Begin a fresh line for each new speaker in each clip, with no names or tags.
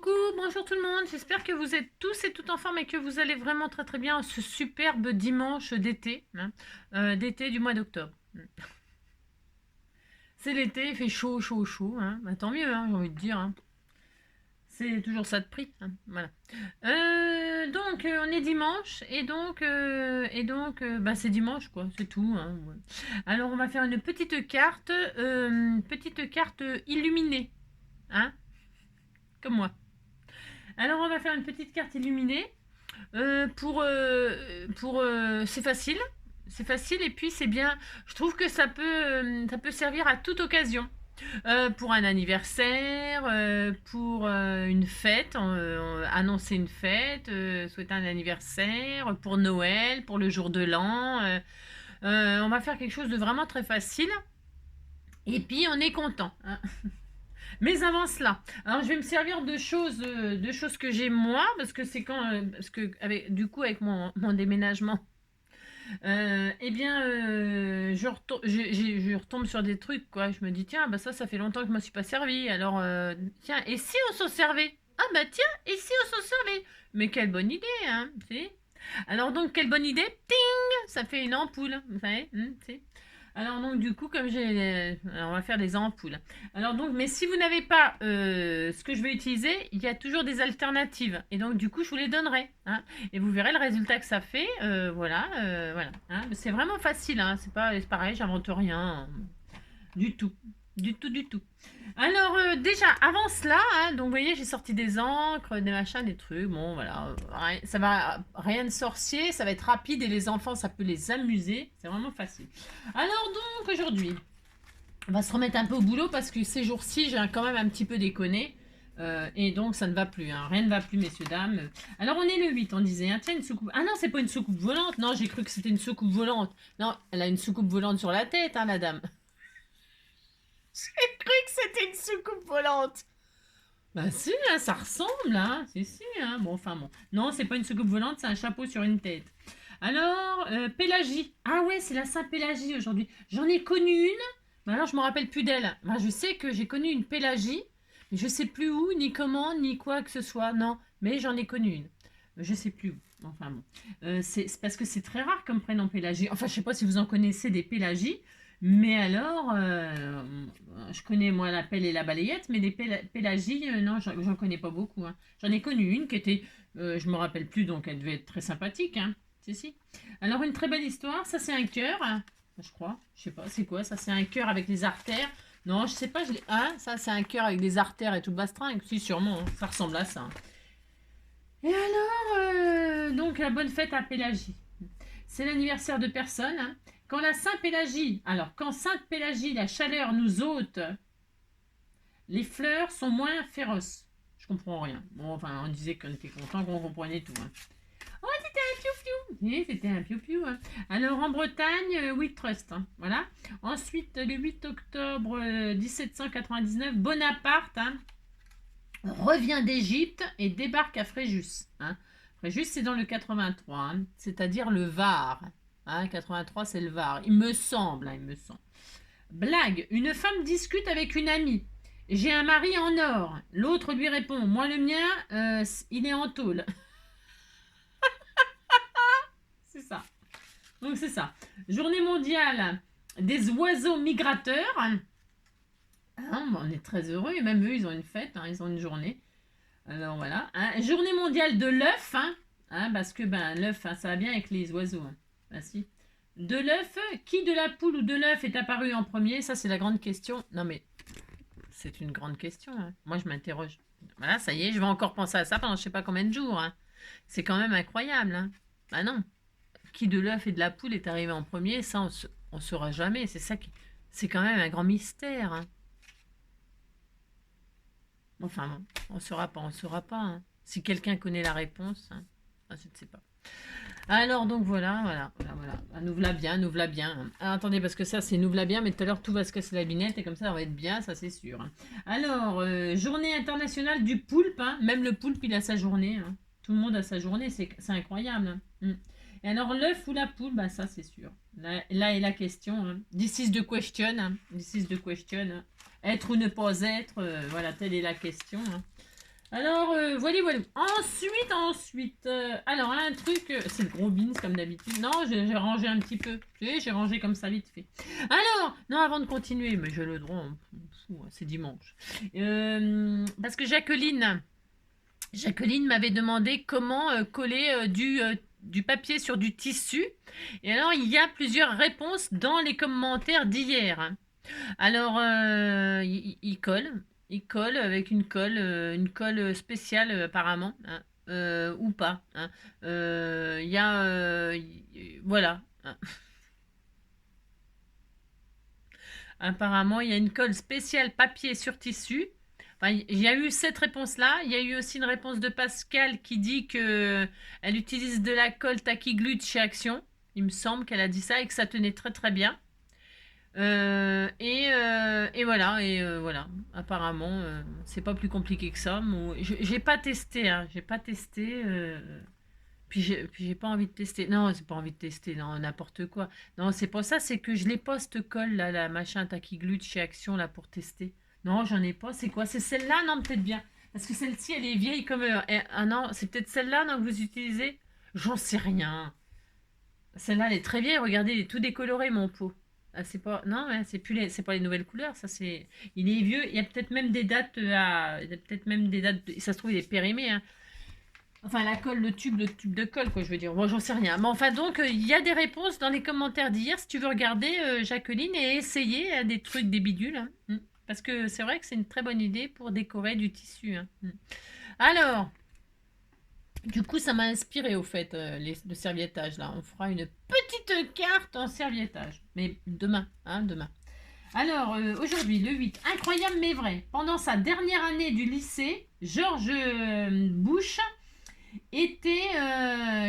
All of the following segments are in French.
Coucou, bonjour tout le monde, j'espère que vous êtes tous et toutes en forme et que vous allez vraiment très très bien ce superbe dimanche d'été, d'été du mois d'octobre. C'est l'été, il fait chaud, chaud, chaud, bah, tant mieux, j'ai envie de dire. C'est toujours ça de prix, voilà. On est dimanche bah, c'est dimanche quoi, c'est tout. Ouais. Alors on va faire une petite carte illuminée, hein, comme moi. Alors on va faire une petite carte illuminée. C'est facile. C'est facile et puis c'est bien. Je trouve que ça peut servir à toute occasion. Pour un anniversaire, pour une fête, annoncer une fête, souhaiter un anniversaire, pour Noël, pour le jour de l'an. On va faire quelque chose de vraiment très facile. Et puis on est content. Mais avant cela, alors je vais me servir de choses que j'ai moi, parce que c'est parce que du coup avec mon déménagement, je retombe sur des trucs quoi. Je me dis tiens, bah ça fait longtemps que je me suis pas servi. Alors tiens, et si on s'en servait? Ah bah tiens, et si on s'en servait? Mais quelle bonne idée, hein, tu sais. Alors donc quelle bonne idée? Ting, ça fait une ampoule, vous savez, tu sais. Alors donc du coup comme on va faire des ampoules. Alors donc mais si vous n'avez pas ce que je vais utiliser, il y a toujours des alternatives et donc du coup je vous les donnerai, hein, et vous verrez le résultat que ça fait. Voilà. C'est vraiment facile, c'est pareil, j'invente rien du tout, du tout. Alors déjà avant cela, donc vous voyez j'ai sorti des encres, des machins, des trucs. Bon voilà, ça va rien de sorcier, ça va être rapide et les enfants ça peut les amuser, c'est vraiment facile. Alors donc aujourd'hui, on va se remettre un peu au boulot parce que ces jours-ci j'ai quand même un petit peu déconné. Et donc ça ne va plus, rien ne va plus messieurs dames. Alors on est le 8, on disait, tiens une soucoupe. Ah non c'est pas une soucoupe volante, non j'ai cru que c'était une soucoupe volante. Non elle a une soucoupe volante sur la tête la dame. J'ai cru que c'était une soucoupe volante. Bah si, ça ressemble, Si, Bon, enfin bon. Non, c'est pas une soucoupe volante, c'est un chapeau sur une tête. Alors, Pélagie. Ah ouais, c'est la Saint-Pélagie aujourd'hui. J'en ai connu une, mais alors je me rappelle plus d'elle. Bah, je sais que j'ai connu une Pélagie, mais je sais plus où, ni comment, ni quoi que ce soit. Non, mais j'en ai connu une. Je sais plus où. Enfin bon. C'est parce que c'est très rare comme prénom Pélagie. Enfin, je sais pas si vous en connaissez des Pélagies. Mais alors, je connais moi la pelle et la balayette, mais des pélagies, non, j'en connais pas beaucoup. J'en ai connu une qui était, je me rappelle plus, donc elle devait être très sympathique. Si. Alors une très belle histoire, ça c'est un cœur, je crois, je sais pas, c'est quoi ça? C'est un cœur avec des artères. Non, je sais pas, ça c'est un cœur avec des artères et tout bastringue. Si, sûrement, ça ressemble à ça. Et alors, donc la bonne fête à Pélagie. C'est l'anniversaire de personne. Quand Sainte-Pélagie, la chaleur nous ôte, les fleurs sont moins féroces. Je comprends rien. Bon, enfin, on disait qu'on était content, qu'on comprenait tout. Oh, c'était un piou-piou. Oui, c'était un piou-piou. Alors, en Bretagne, We Trust. Voilà. Ensuite, le 8 octobre 1799, Bonaparte revient d'Égypte et débarque à Fréjus. Fréjus, c'est dans le 83, c'est-à-dire le Var. 83, c'est le Var. Il me semble. Blague. Une femme discute avec une amie. J'ai un mari en or. L'autre lui répond. Moi, le mien, il est en tôle. C'est ça. Donc, c'est ça. Journée mondiale des oiseaux migrateurs. On est très heureux. Et même eux, ils ont une fête. Ils ont une journée. Alors, voilà. Journée mondiale de l'œuf. Parce que l'œuf, ça va bien avec les oiseaux. Si. De l'œuf, qui de la poule ou de l'œuf est apparu en premier? Ça, c'est la grande question. Non, mais c'est une grande question. Moi, je m'interroge. Voilà, ça y est, je vais encore penser à ça pendant je sais pas combien de jours. C'est quand même incroyable. Bah non. Qui de l'œuf et de la poule est arrivé en premier? Ça, on saura jamais. C'est quand même un grand mystère. Enfin, bon, on saura pas. Si quelqu'un connaît la réponse, je ne sais pas. Alors donc voilà. Nous voilà bien. Alors, attendez, parce que ça c'est nous voilà bien, mais tout à l'heure tout va se casser la binette et comme ça va être bien, ça c'est sûr. Alors, journée internationale du poulpe, même le poulpe il a sa journée. Tout le monde a sa journée, c'est incroyable. Et alors l'œuf ou la poule, ça c'est sûr. Là est la question. This is the question. Être ou ne pas être, voilà, telle est la question. Alors, voilà, voilà. Ensuite, alors, un truc, c'est le gros beans comme d'habitude. Non, j'ai rangé un petit peu. Tu sais, j'ai rangé comme ça vite fait. Alors, non, avant de continuer, mais j'ai le droit, on s'en fout, c'est dimanche. Parce que Jacqueline m'avait demandé comment coller du papier sur du tissu. Et alors, il y a plusieurs réponses dans les commentaires d'hier, hein. Alors, il colle avec une colle spéciale apparemment, hein, ou pas, hein. Il y a, voilà, hein. Apparemment, il y a une colle spéciale papier sur tissu. Enfin, il y a eu cette réponse-là. Il y a eu aussi une réponse de Pascal qui dit que elle utilise de la colle Tacky Glue de chez Action. Il me semble qu'elle a dit ça et que ça tenait très très bien. Et voilà, voilà. Apparemment, c'est pas plus compliqué que ça. J'ai pas testé, hein. J'ai pas testé. Puis j'ai pas envie de tester. Non, c'est pas envie de tester. Non, n'importe quoi. Non, c'est pas ça. C'est que je les poste-colle, là, la machin Tacky Glue de chez Action, là, pour tester. Non, j'en ai pas. C'est quoi? C'est celle-là? Non, peut-être bien. Parce que celle-ci, elle est vieille comme. Ah non, c'est peut-être celle-là, non, que vous utilisez? J'en sais rien. Celle-là, elle est très vieille. Regardez, il est tout décoloré, mon pot. Ah, c'est pas. Non, ouais, c'est pas les nouvelles couleurs. Ça, c'est. Il est vieux. Il y a peut-être même des dates Il y a peut-être même des dates. Ça se trouve, il est périmé, hein. Enfin, la colle, le tube de colle, quoi, je veux dire. Moi, j'en sais rien. Mais enfin, donc, il y a des réponses dans les commentaires d'hier, si tu veux regarder, Jacqueline, et essayer des trucs, des bidules, hein. Parce que c'est vrai que c'est une très bonne idée pour décorer du tissu, hein. Alors, du coup, ça m'a inspiré, au fait, le serviettage, là. On fera une petite carte en serviettage. Mais demain, hein, demain. Alors, aujourd'hui, le 8, incroyable mais vrai. Pendant sa dernière année du lycée, George Bush était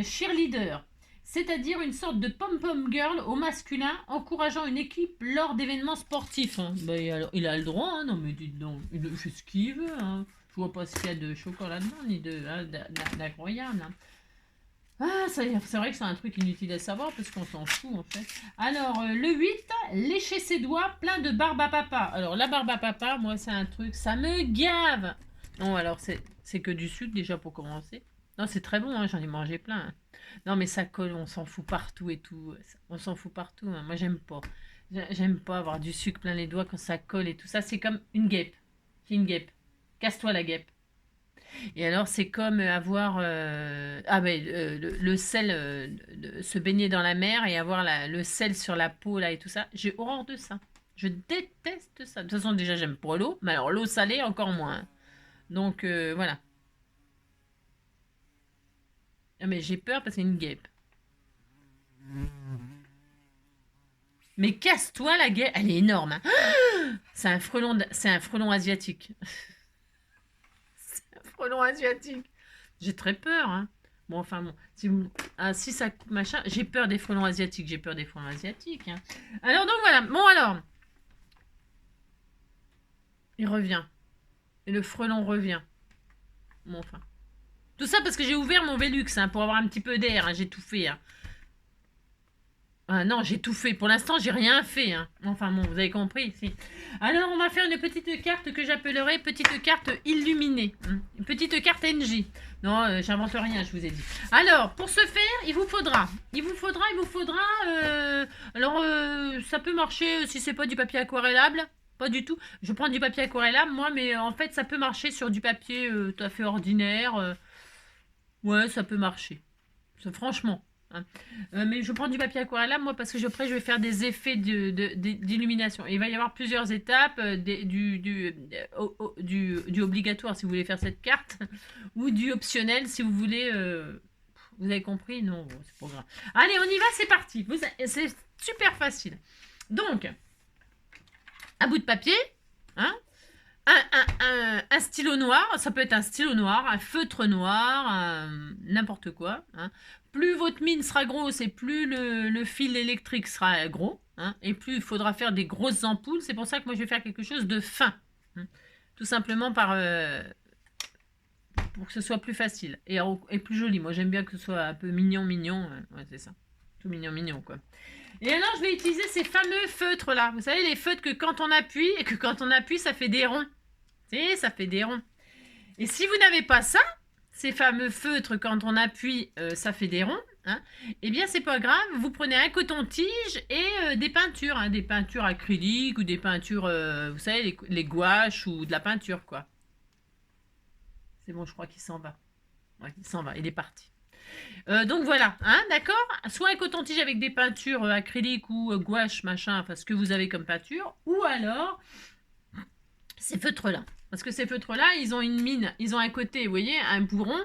cheerleader, c'est-à-dire une sorte de pom-pom girl au masculin, encourageant une équipe lors d'événements sportifs, hein. Bah, il a le droit, hein. Non mais dites donc, il fait ce qu'il veut, hein. Je vois pas ce qu'il y a de choquant là-dedans, ni d'incroyable, hein. Ah, c'est vrai que c'est un truc inutile à savoir parce qu'on s'en fout en fait. Alors, le 8, lécher ses doigts plein de barbe à papa. Alors, la barbe à papa, moi, c'est un truc, ça me gave. Non, alors, c'est que du sucre déjà pour commencer. Non, c'est très bon, hein, j'en ai mangé plein, hein. Non, mais ça colle, on s'en fout partout et tout. On s'en fout partout, hein. Moi, j'aime pas. J'aime pas avoir du sucre plein les doigts quand ça colle et tout ça. C'est comme une guêpe. C'est une guêpe. Casse-toi la guêpe. Et alors, c'est comme avoir le sel, se baigner dans la mer et avoir le sel sur la peau là et tout ça. J'ai horreur de ça. Je déteste ça. De toute façon, déjà, j'aime pas l'eau, mais alors l'eau salée, encore moins, hein. Donc, voilà. Ah, mais j'ai peur parce que c'est une guêpe. Mais casse-toi la guêpe. Elle est énorme, hein. C'est un frelon asiatique. C'est un frelon asiatique. J'ai très peur, hein. Bon, enfin bon, si ça coupe machin, j'ai peur des frelons asiatiques, hein. Alors donc voilà, bon alors, il revient. Et le frelon revient. Bon, enfin. Tout ça parce que j'ai ouvert mon Velux, hein, pour avoir un petit peu d'air, hein, j'ai tout fait, hein. Ah non, j'ai tout fait. Pour l'instant, j'ai rien fait, hein. Enfin bon, vous avez compris. Si. Alors, on va faire une petite carte que j'appellerai petite carte illuminée. Une petite carte NJ. Non, j'invente rien, je vous ai dit. Alors, pour ce faire, il vous faudra. Alors, ça peut marcher si c'est pas du papier aquarellable. Pas du tout. Je prends du papier aquarellable, moi, mais en fait, ça peut marcher sur du papier tout à fait ordinaire. Ouais, ça peut marcher. Franchement, hein. Mais je prends du papier aquarellable, moi, parce que après, je vais faire des effets d'illumination. Il va y avoir plusieurs étapes, du obligatoire si vous voulez faire cette carte, ou du optionnel si vous voulez. Vous avez compris? Non, bon, c'est pas grave. Allez, on y va, c'est parti. C'est super facile. Donc, un bout de papier, hein, un stylo noir, ça peut être un stylo noir, un feutre noir, n'importe quoi, hein. Plus votre mine sera grosse et plus le fil électrique sera gros, hein, et plus il faudra faire des grosses ampoules. C'est pour ça que moi je vais faire quelque chose de fin, hein, tout simplement pour que ce soit plus facile et plus joli. Moi j'aime bien que ce soit un peu mignon, ouais, c'est ça, tout mignon quoi. Et alors je vais utiliser ces fameux feutres là, vous savez les feutres que quand on appuie ça fait des ronds. Si, ça fait des ronds. Et si vous n'avez pas ça, ces fameux feutres, quand on appuie, ça fait des ronds, hein, eh bien, c'est pas grave, vous prenez un coton-tige et des peintures, hein, des peintures acryliques ou des peintures, vous savez, les gouaches ou de la peinture, quoi. C'est bon, je crois qu'il s'en va. Ouais, il s'en va, il est parti. Donc voilà, hein, d'accord. Soit un coton-tige avec des peintures acryliques ou gouache, machin, enfin ce que vous avez comme peinture, ou alors ces feutres-là. Parce que ces feutres-là, ils ont une mine, ils ont un côté, vous voyez, un bourron,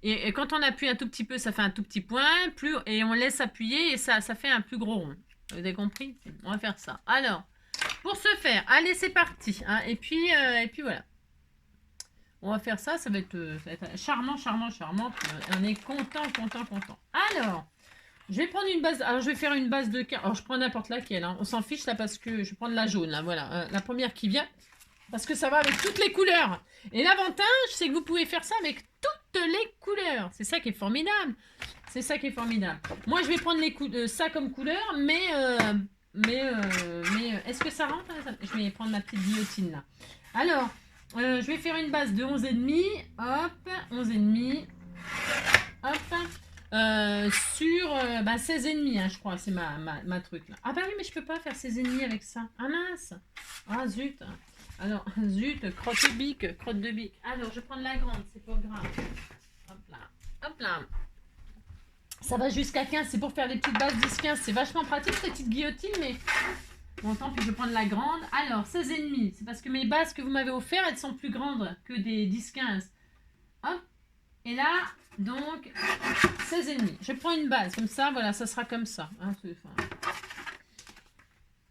et quand on appuie un tout petit peu, ça fait un tout petit point, et on laisse appuyer, et ça fait un plus gros rond. Vous avez compris? On va faire ça. Alors, pour ce faire, allez, c'est parti. Hein, et puis voilà. On va faire ça, ça va être charmant, charmant, charmant. On est content, content, content. Alors, je vais prendre une base. Alors, je vais faire une base de cartes. Alors, je prends n'importe laquelle. Hein. On s'en fiche là parce que je vais prendre la jaune. Là, voilà, la première qui vient. Parce que ça va avec toutes les couleurs. Et l'avantage, c'est que vous pouvez faire ça avec toutes les couleurs. C'est ça qui est formidable. C'est ça qui est formidable. Moi, je vais prendre ça comme couleur, mais est-ce que ça rentre? Je vais prendre ma petite guillotine là. Alors, je vais faire une base de 11,5. Hop, 11,5. Hop. Sur 16,5, hein, je crois. C'est ma truc là. Ah bah oui, mais je peux pas faire 16,5 avec ça. Ah mince. Ah zut. Alors, zut, crotte de bique. Alors, je vais prendre la grande, c'est pas grave. Hop là, hop là. Ça va jusqu'à 15, c'est pour faire des petites bases 10-15. C'est vachement pratique, cette petite guillotine, mais... Bon, tant pis, je vais prendre la grande. Alors, 16,5. C'est parce que mes bases que vous m'avez offertes, elles sont plus grandes que des 10-15. Hop. Et là, donc, 16,5. Je prends une base, comme ça, voilà, ça sera comme ça. Hein,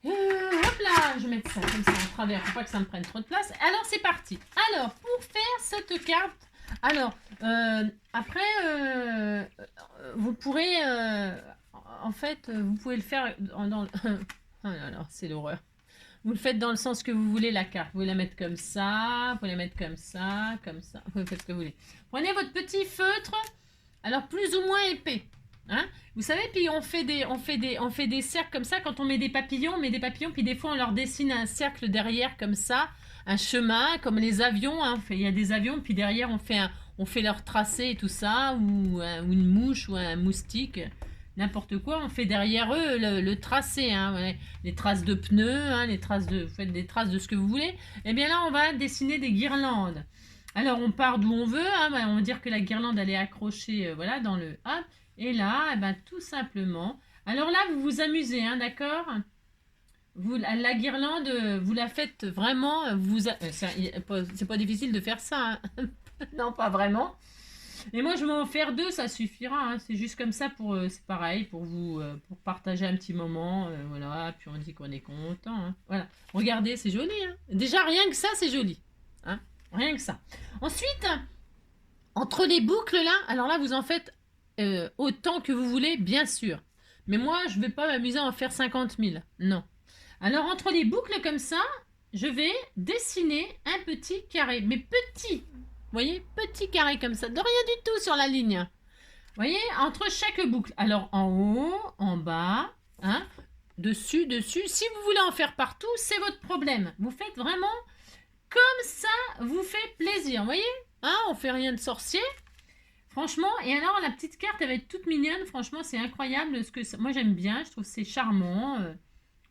hop là, je vais mettre ça comme ça en travers pour pas que ça me prenne trop de place. Alors c'est parti. Alors pour faire cette carte, alors après vous pourrez en fait vous pouvez le faire dans oh là là, c'est l'horreur. Vous le faites dans le sens que vous voulez la carte. Vous pouvez la mettre comme ça, vous pouvez la mettre comme ça, comme ça. Vous faites ce que vous voulez. Prenez votre petit feutre, alors plus ou moins épais. Hein, vous savez, puis on fait des cercles comme ça quand on met des papillons, puis des fois on leur dessine un cercle derrière comme ça, un chemin, comme les avions. Hein, il y a des avions, puis derrière on fait leur tracé et tout ça, ou une mouche ou un moustique, n'importe quoi. On fait derrière eux le tracé, hein, ouais, les traces de pneus, hein, vous faites des traces de ce que vous voulez. Et bien là, on va dessiner des guirlandes. Alors on part d'où on veut, hein, on va dire que la guirlande elle est accrochée, voilà, dans le A. Et là, tout simplement. Alors là, vous vous amusez, hein, d'accord? La guirlande, vous la faites vraiment. C'est pas difficile de faire ça. Hein. Non, pas vraiment. Et moi, je vais en faire 2, ça suffira. Hein. C'est juste comme ça c'est pareil pour vous, pour partager un petit moment, voilà. Puis on dit qu'on est content. Hein. Voilà. Regardez, c'est joli. Hein. Déjà rien que ça, c'est joli. Hein. Rien que ça. Ensuite, entre les boucles là, alors là, vous en faites autant que vous voulez, bien sûr. Mais moi, je ne vais pas m'amuser à en faire 50 000. Non. Alors, entre les boucles comme ça, je vais dessiner un petit carré. Mais petit. Vous voyez? Petit carré comme ça. De rien du tout sur la ligne. Vous voyez? Entre chaque boucle. Alors, en haut, en bas, hein, dessus, dessus. Si vous voulez en faire partout, c'est votre problème. Vous faites vraiment comme ça, vous fait plaisir. Vous voyez? Hein, on fait rien de sorcier. Franchement, et alors la petite carte, elle va être toute mignonne. Franchement, c'est incroyable. Moi, j'aime bien. Je trouve que c'est charmant.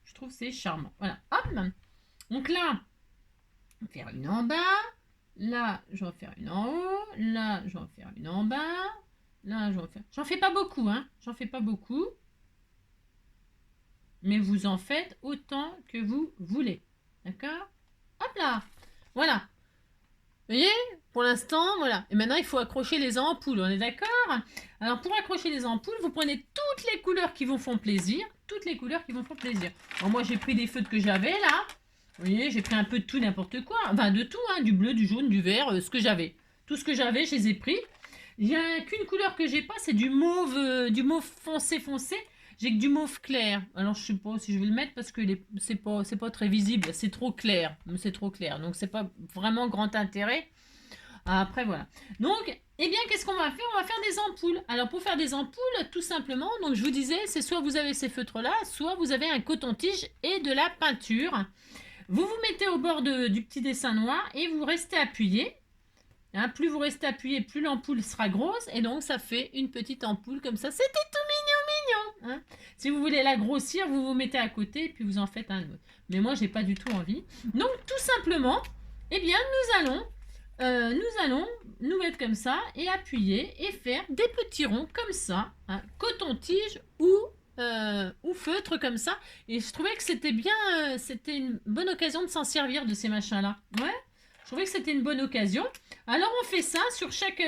Je trouve que c'est charmant. Voilà. Hop. Donc là, on va faire une en bas. Là, je vais en faire une en haut. Là, je vais en faire une en bas. Là, je vais en faire... J'en fais pas beaucoup, hein. J'en fais pas beaucoup. Mais vous en faites autant que vous voulez. D'accord? Hop là. Voilà. Vous voyez? Pour l'instant, voilà. Et maintenant, il faut accrocher les ampoules, on est d'accord? Alors, pour accrocher les ampoules, vous prenez toutes les couleurs qui vous font plaisir. Toutes les couleurs qui vous font plaisir. Alors, moi, j'ai pris des feutres que j'avais, là. Vous voyez, j'ai pris un peu de tout, n'importe quoi. Enfin, de tout, hein. Du bleu, du jaune, du vert, ce que j'avais. Tout ce que j'avais, je les ai pris. Il n'y a qu'une couleur que j'ai pas, c'est du mauve foncé, foncé. J'ai que du mauve clair. Alors, je sais pas si je vais le mettre parce que c'est pas très visible. C'est trop clair. C'est trop clair. Donc, c'est pas vraiment grand intérêt. Après, voilà. Donc, eh bien, qu'est-ce qu'on va faire? On va faire des ampoules. Alors, pour faire des ampoules, tout simplement, donc je vous disais, c'est soit vous avez ces feutres-là, soit vous avez un coton-tige et de la peinture. Vous vous mettez au bord du petit dessin noir et vous restez appuyé. Hein, plus vous restez appuyé, plus l'ampoule sera grosse. Et donc, ça fait une petite ampoule comme ça. C'était tout mignon, mignon. Hein. Si vous voulez la grossir, vous vous mettez à côté et puis vous en faites un autre. Mais moi, j'ai pas du tout envie. Donc, tout simplement, eh bien, nous allons nous mettre comme ça et appuyer et faire des petits ronds comme ça, hein, coton-tige ou feutre comme ça. Et je trouvais que c'était bien, c'était une bonne occasion de s'en servir de ces machins-là. Ouais, je trouvais que c'était une bonne occasion. Alors on fait ça sur chaque,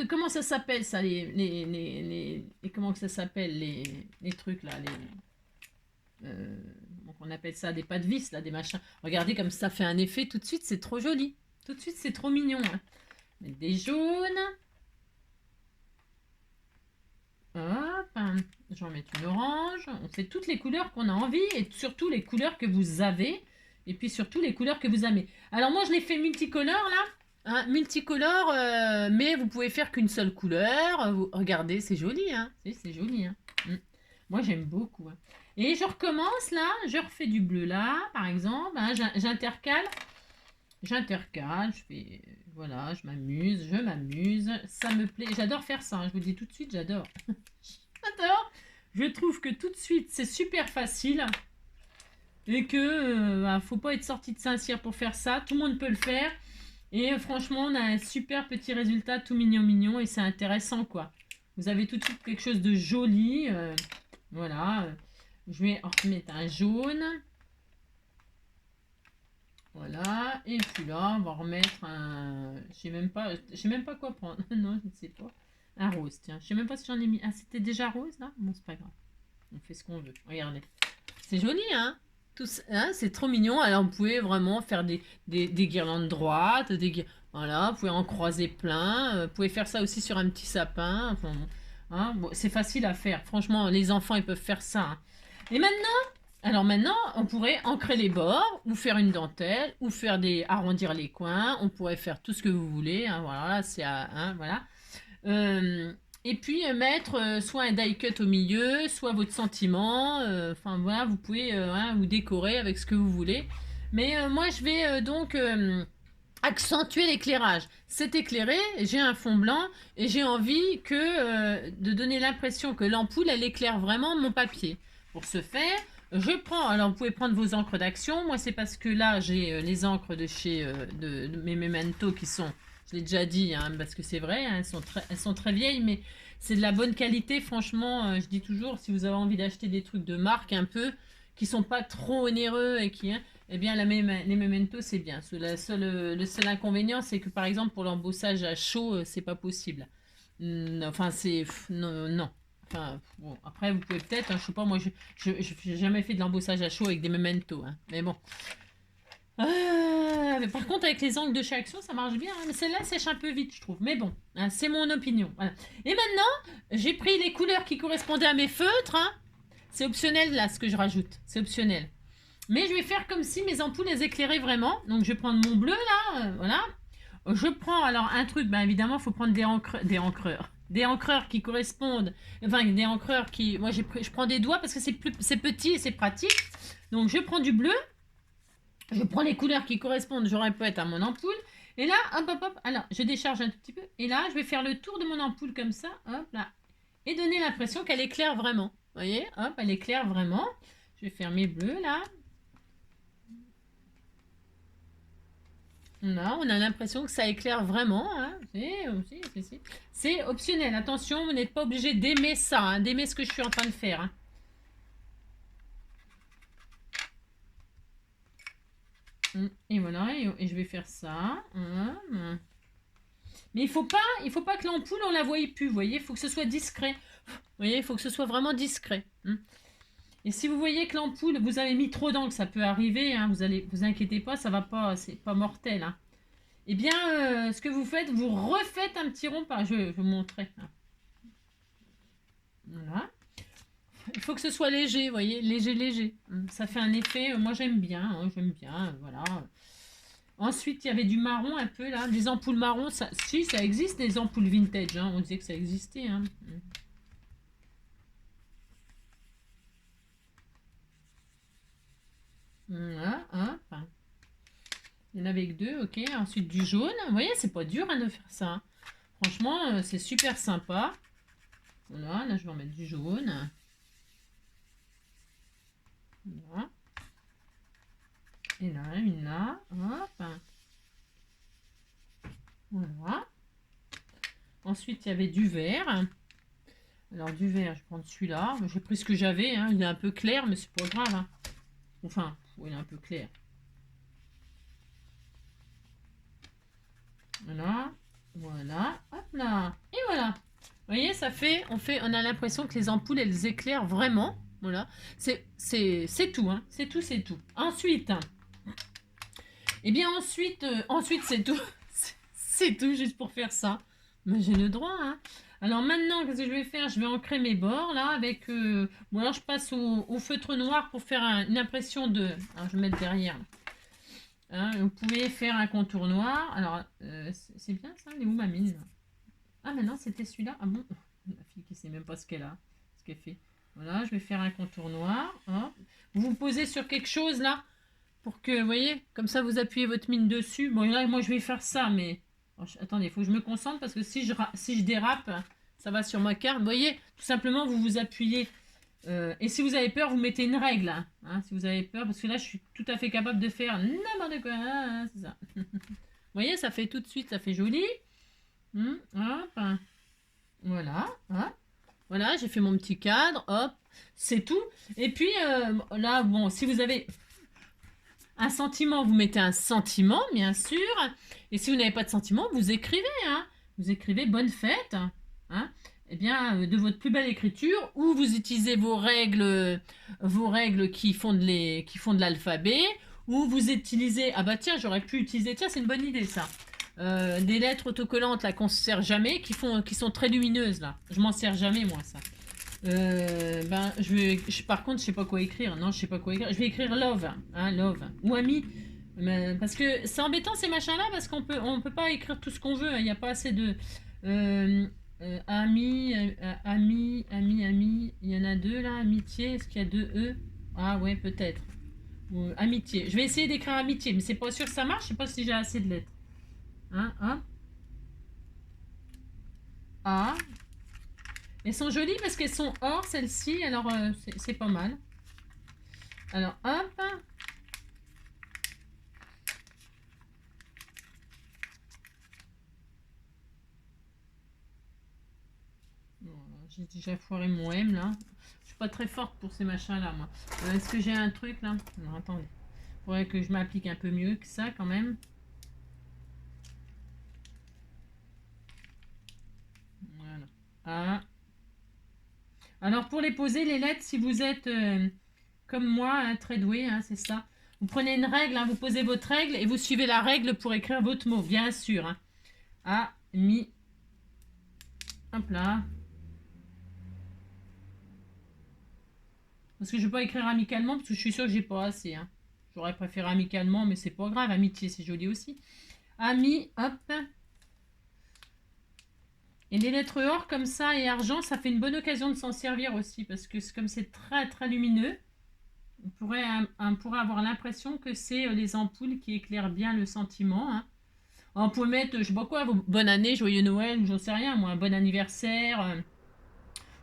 comment ça s'appelle ça, comment que ça s'appelle les trucs là, on appelle ça des pas de vis là, des machins. Regardez comme ça fait un effet tout de suite, c'est trop joli. Tout de suite c'est trop mignon. Hein. Mettre des jaunes. Hop, je vais en mettre une orange. On fait toutes les couleurs qu'on a envie et surtout les couleurs que vous avez. Et puis surtout les couleurs que vous aimez. Alors moi je l'ai fait multicolore là. Hein, multicolore, mais vous pouvez faire qu'une seule couleur. Regardez, c'est joli. Hein. C'est joli. Hein. Moi j'aime beaucoup. Hein. Et je recommence là. Je refais du bleu là par exemple. Hein, j'intercale. J'intercale, je fais, voilà, je m'amuse, ça me plaît, j'adore faire ça, hein, je vous le dis tout de suite, j'adore. J'adore. Je trouve que tout de suite, c'est super facile et que faut pas être sorti de Saint-Cyr pour faire ça, tout le monde peut le faire et franchement, on a un super petit résultat, tout mignon mignon et c'est intéressant quoi. Vous avez tout de suite quelque chose de joli, voilà. Je vais en remettre un jaune. Voilà, et puis là, on va remettre un... Je sais même pas quoi prendre. Non, je ne sais pas. Un rose, tiens. Je sais même pas si j'en ai mis... Ah, c'était déjà rose, là? Bon, c'est pas grave. On fait ce qu'on veut. Regardez. C'est joli, hein? Hein, c'est trop mignon. Alors, vous pouvez vraiment faire des guirlandes droites, Voilà, vous pouvez en croiser plein. Vous pouvez faire ça aussi sur un petit sapin. Enfin, hein, bon, c'est facile à faire. Franchement, les enfants, ils peuvent faire ça. Hein. Et maintenant, on pourrait ancrer les bords, ou faire une dentelle, ou arrondir les coins. On pourrait faire tout ce que vous voulez. Hein, voilà, voilà. Et puis mettre soit un die cut au milieu, soit votre sentiment. Enfin voilà, vous pouvez vous décorer avec ce que vous voulez. Mais moi, je vais donc accentuer l'éclairage. C'est éclairé, j'ai un fond blanc et j'ai envie de donner l'impression que l'ampoule, elle éclaire vraiment mon papier. Pour ce faire, je prends, alors vous pouvez prendre vos encres d'action. Moi, c'est parce que là, j'ai les encres de chez de mes Memento qui sont, je l'ai déjà dit, hein, parce que c'est vrai, hein, elles sont très vieilles, mais c'est de la bonne qualité. Franchement, je dis toujours, si vous avez envie d'acheter des trucs de marque un peu, qui sont pas trop onéreux et qui, hein, eh bien, les Memento, c'est bien. Le seul inconvénient, c'est que par exemple, pour l'embossage à chaud, c'est pas possible. Enfin, non, non. Enfin, bon, après, vous pouvez peut-être, hein, je sais pas, moi, je n'ai jamais fait de l'embossage à chaud avec des Memento. Hein, mais bon. Mais par contre, avec les angles de chez Action, ça marche bien. Hein, mais celle-là sèche un peu vite, je trouve. Mais bon, hein, c'est mon opinion. Voilà. Et maintenant, j'ai pris les couleurs qui correspondaient à mes feutres. Hein. C'est optionnel, là, ce que je rajoute. C'est optionnel. Mais je vais faire comme si mes ampoules les éclairaient vraiment. Donc je vais prendre mon bleu là, voilà. Je prends alors un truc, ben évidemment, il faut prendre des encreurs qui correspondent, enfin des encreurs qui, moi je prends des doigts parce que c'est petit et c'est pratique. Donc je prends du bleu, je prends les couleurs qui correspondent, je répète, à mon ampoule. Et là, hop, hop, hop, alors je décharge un tout petit peu. Et là, je vais faire le tour de mon ampoule comme ça, hop là. Et donner l'impression qu'elle éclaire vraiment. Vous voyez, hop, elle éclaire vraiment. Je vais faire mes bleus là. Là, on a l'impression que ça éclaire vraiment. Hein. C'est optionnel. Attention, vous n'êtes pas obligé d'aimer ça, hein, d'aimer ce que je suis en train de faire. Hein. Et voilà, et je vais faire ça. Mais il faut pas que l'ampoule, on la voie plus. Vous voyez, il faut que ce soit discret. Vous voyez, il faut que ce soit vraiment discret. Et si vous voyez que l'ampoule, vous avez mis trop d'encre, ça peut arriver, hein, vous inquiétez pas, ça va pas, c'est pas mortel. Hein. Eh bien, ce que vous faites, vous refaites un petit rond je vais vous montrer. Hein. Voilà. Il faut que ce soit léger, vous voyez, léger, léger. Ça fait un effet, moi j'aime bien, voilà. Ensuite, il y avait du marron un peu là, des ampoules marron. Ça existe des ampoules vintage, hein, on disait que ça existait. Hein. Voilà, hop. Il y en avait que 2, ok. Ensuite du jaune. Vous voyez, c'est pas dur de faire ça, hein. Franchement, c'est super sympa. Voilà, là je vais en mettre du jaune. Voilà. Et là, une là. Hop. Voilà. Ensuite, il y avait du vert. Alors du vert, je prends celui-là. J'ai pris ce que j'avais, hein. Il est un peu clair, mais c'est pas grave, hein. Enfin, il est un peu clair. Voilà. Voilà. Hop là. Et voilà. Vous voyez, ça fait, on a l'impression que les ampoules, elles éclairent vraiment. Voilà. C'est tout, hein. C'est tout, c'est tout. Ensuite, eh bien ensuite c'est tout. C'est tout juste pour faire ça. Mais j'ai le droit, hein. Alors maintenant, qu'est-ce que je vais faire? Je vais ancrer mes bords là avec. Bon, alors je passe au feutre noir pour faire une impression de. Alors je vais mettre derrière. Hein, vous pouvez faire un contour noir. Alors c'est bien ça. Elle est où ma mine là? Ah, mais non, c'était celui-là. Ah bon? La fille qui sait même pas ce qu'elle a, ce qu'elle fait. Voilà, je vais faire un contour noir. Hop. Vous vous posez sur quelque chose là pour que, vous voyez, comme ça vous appuyez votre mine dessus. Bon, là, moi je vais faire ça, mais attendez, il faut que je me concentre parce que si je dérape, ça va sur ma carte. Vous voyez, tout simplement, vous vous appuyez. Et si vous avez peur, vous mettez une règle, hein, si vous avez peur, parce que là, je suis tout à fait capable de faire n'importe quoi. Hein, c'est ça. Vous voyez, ça fait tout de suite, ça fait joli. Hop. Voilà. Hop. Voilà, j'ai fait mon petit cadre. Hop. C'est tout. Et puis, là, bon, si vous avez un sentiment, vous mettez un sentiment, bien sûr. Et si vous n'avez pas de sentiment, vous écrivez, hein. Vous écrivez bonne fête, hein. Eh bien, de votre plus belle écriture, ou vous utilisez vos règles qui font de l'alphabet, ou vous utilisez, ah bah tiens, j'aurais pu utiliser, tiens, c'est une bonne idée ça. Des lettres autocollantes là qu'on se sert jamais, qui sont très lumineuses là. Je m'en sers jamais moi ça. Ben, par contre, je sais pas quoi écrire. Non, je sais pas quoi écrire. Je vais écrire love, hein, love ou ami, parce que c'est embêtant ces machins-là parce on peut pas écrire tout ce qu'on veut. Il n'y a pas assez de ami, ami. Il y en a 2 là. Amitié. Est-ce qu'il y a 2 e? Ah ouais, peut-être. Ou amitié. Je vais essayer d'écrire amitié, mais c'est pas sûr que ça marche. Je sais pas si j'ai assez de lettres. Hein, hop. A. Elles sont jolies parce qu'elles sont or, celles-ci, alors c'est pas mal. Alors, hop. J'ai déjà foiré mon M, là. Je suis pas très forte pour ces machins-là, moi. Est-ce que j'ai un truc, là? Non, attendez. Faudrait que je m'applique un peu mieux que ça, quand même. Voilà. Ah. Alors, pour les poser, les lettres, si vous êtes comme moi, hein, très doué, hein, c'est ça. Vous prenez une règle, hein, vous posez votre règle et vous suivez la règle pour écrire votre mot, bien sûr. Hein. A, mi. Hop là. Parce que je ne vais pas écrire amicalement, parce que je suis sûre que j'ai pas assez. Hein. J'aurais préféré amicalement, mais c'est pas grave. Amitié, c'est joli aussi. Ami, hop. Et les lettres or comme ça et argent, ça fait une bonne occasion de s'en servir aussi, parce que comme c'est très très lumineux, on pourrait avoir l'impression que c'est les ampoules qui éclairent bien le sentiment. Hein. On peut mettre, je sais pas quoi, bonne année, joyeux Noël, j'en sais rien, moi, bon anniversaire.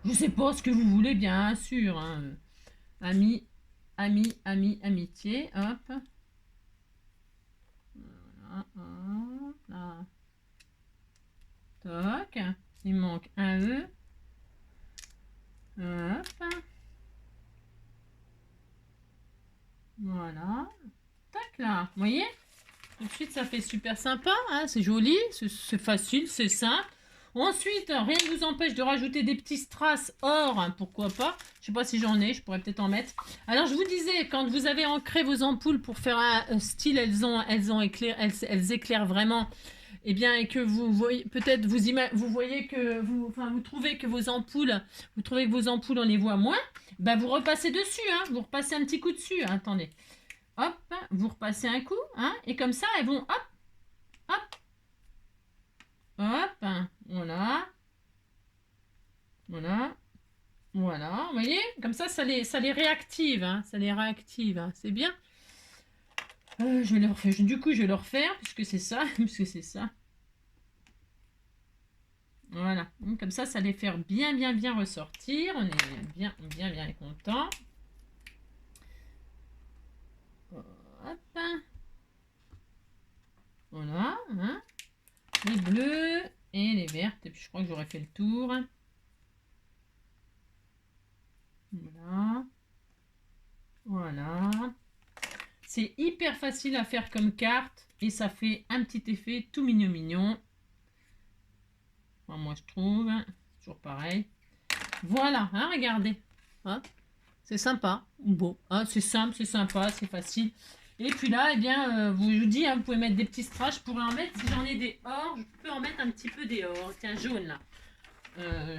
Je sais pas ce que vous voulez, bien sûr. Hein. Ami, amitié, hop. Voilà, là. Toc. Il manque un E. Hop. Voilà. Tac là. Vous voyez? Tout de suite, ça fait super sympa. Hein, c'est joli, c'est facile, c'est simple. Ensuite, rien ne vous empêche de rajouter des petits strass or, hein, pourquoi pas. Je sais pas si j'en ai, je pourrais peut-être en mettre. Alors, je vous disais, quand vous avez ancré vos ampoules pour faire un style, elles éclairent vraiment. Eh bien, et que vous voyez, peut-être vous voyez que vous trouvez que vos ampoules, on les voit moins. Ben, vous repassez dessus, hein, vous repassez un petit coup dessus. Hein, attendez. Hop, vous repassez un coup, hein, et comme ça, elles vont hop, hop, hop, voilà, voilà, voilà, vous voyez, comme ça les réactive, hein, c'est bien. Je vais le refaire. Du coup, je vais le refaire puisque c'est ça. Puisque c'est ça. Voilà. Donc, comme ça les faire bien, bien, bien ressortir. On est bien, bien, bien content. Hop. Voilà. Hein. Les bleus et les vertes. Et puis, je crois que j'aurais fait le tour. Voilà. Voilà. C'est hyper facile à faire comme carte. Et ça fait un petit effet tout mignon mignon. Enfin, moi, je trouve. Toujours pareil. Voilà, hein, regardez. Hein, c'est sympa. Bon, hein, c'est simple, c'est sympa, c'est facile. Et puis là, eh bien, je vous dis, hein, vous pouvez mettre des petits strass. Je pourrais en mettre, si j'en ai des or, je peux en mettre un petit peu des or. Tiens, jaune là.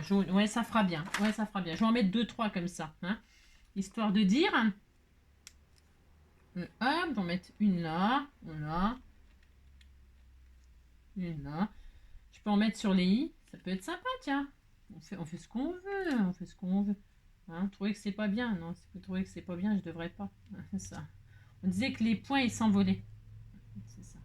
Jaune, ouais, ça fera bien. Ouais, ça fera bien. Je vais en mettre 2-3 comme ça. Hein, histoire de dire. Hop, je vais en mettre une là. Voilà. Une là. Je peux en mettre sur les i. Ça peut être sympa, tiens. On fait ce qu'on veut. On fait ce qu'on veut. Hein, vous trouvez que c'est pas bien? Non, si vous trouvez que c'est pas bien, je devrais pas. C'est ça. On disait que les points, ils s'envolaient. C'est ça.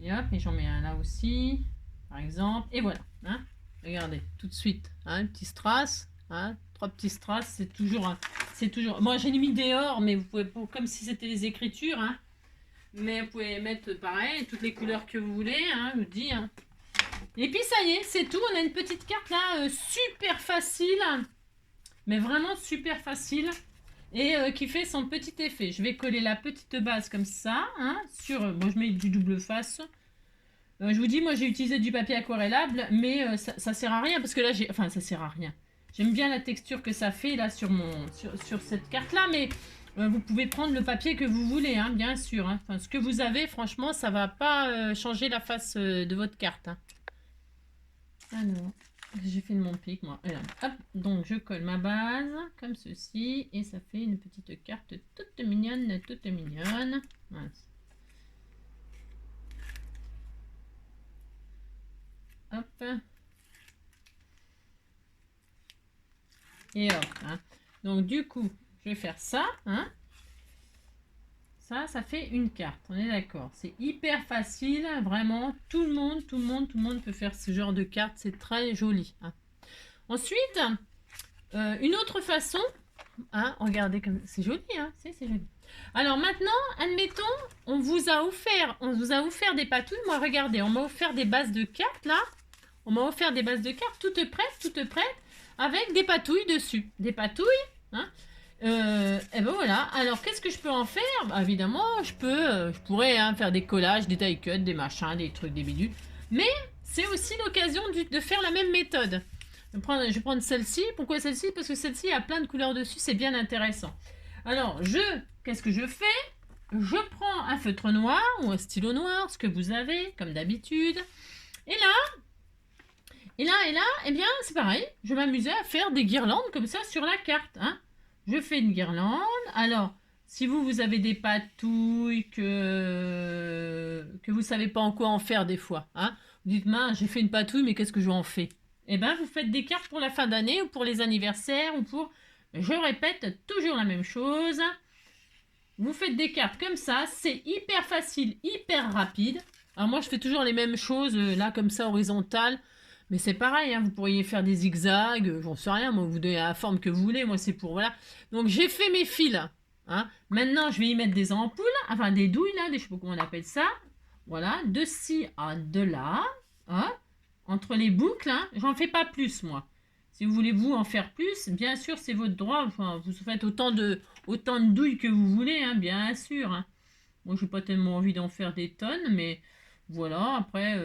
Et hop, et j'en mets un là aussi, par exemple. Et voilà. Hein, regardez, tout de suite. Hein, petit strass. Hein, 3 petits strass, c'est toujours... C'est toujours... Moi, j'ai mis des or, mais vous pouvez... Comme si c'était des écritures. Hein, mais vous pouvez mettre pareil, toutes les couleurs que vous voulez. Hein, je vous dis. Hein. Et puis, ça y est, c'est tout. On a une petite carte là, super facile. Mais vraiment super facile. Et qui fait son petit effet. Je vais coller la petite base comme ça. Hein, sur, bon, je mets du double face. Je vous dis, moi j'ai utilisé du papier aquarellable, mais ça sert à rien parce que là j'ai... Enfin, ça sert à rien. J'aime bien la texture que ça fait là sur cette carte là, mais vous pouvez prendre le papier que vous voulez, hein, bien sûr. Hein. Enfin, ce que vous avez, franchement, ça va pas changer la face de votre carte. Hein. Alors, j'ai fait de mon pic, moi. Et là, hop, donc je colle ma base comme ceci et ça fait une petite carte toute mignonne, toute mignonne. Voilà. Hop. Et hop. Hein. Donc du coup, je vais faire ça. Hein. Ça fait une carte. On est d'accord. C'est hyper facile. Vraiment, tout le monde peut faire ce genre de carte. C'est très joli. Hein. Ensuite, une autre façon. Hein, regardez comme c'est joli. Hein. C'est joli. Alors maintenant, admettons, on vous a offert des patouilles. Moi, regardez, on m'a offert des bases de cartes là. On m'a offert des bases de cartes toutes prêtes, avec des patouilles dessus. Des patouilles, hein. Et ben voilà. Alors, qu'est-ce que je peux en faire? Bah, évidemment, je pourrais hein, faire des collages, des die cuts, des machins, des trucs, des bidules. Mais c'est aussi l'occasion de faire la même méthode. Je vais prendre celle-ci. Pourquoi celle-ci? Parce que celle-ci a plein de couleurs dessus, c'est bien intéressant. Alors, qu'est-ce que je fais? Je prends un feutre noir ou un stylo noir, ce que vous avez, comme d'habitude. Et là, eh bien, c'est pareil. Je m'amusais à faire des guirlandes comme ça sur la carte. Hein. Je fais une guirlande. Alors, si vous avez des patouilles que vous savez pas en quoi en faire des fois. Hein, vous dites, mince, j'ai fait une patouille, mais qu'est-ce que je en fais? Eh bien, vous faites des cartes pour la fin d'année ou pour les anniversaires ou pour... Je répète toujours la même chose. Vous faites des cartes comme ça. C'est hyper facile, hyper rapide. Alors moi, je fais toujours les mêmes choses, là, comme ça, horizontales. Mais c'est pareil, hein, vous pourriez faire des zigzags, j'en sais rien, moi, vous donnez la forme que vous voulez, moi, c'est pour, voilà. Donc, j'ai fait mes fils, hein. Maintenant, je vais y mettre des ampoules, enfin, des douilles, là, je sais pas comment on appelle ça. Voilà, de ci à de là, hein, entre les boucles, hein. J'en fais pas plus, moi. Si vous voulez, vous, en faire plus, bien sûr, c'est votre droit, enfin, vous faites autant de douilles que vous voulez, hein, bien sûr, hein. Moi, j'ai pas tellement envie d'en faire des tonnes, mais... Voilà, après,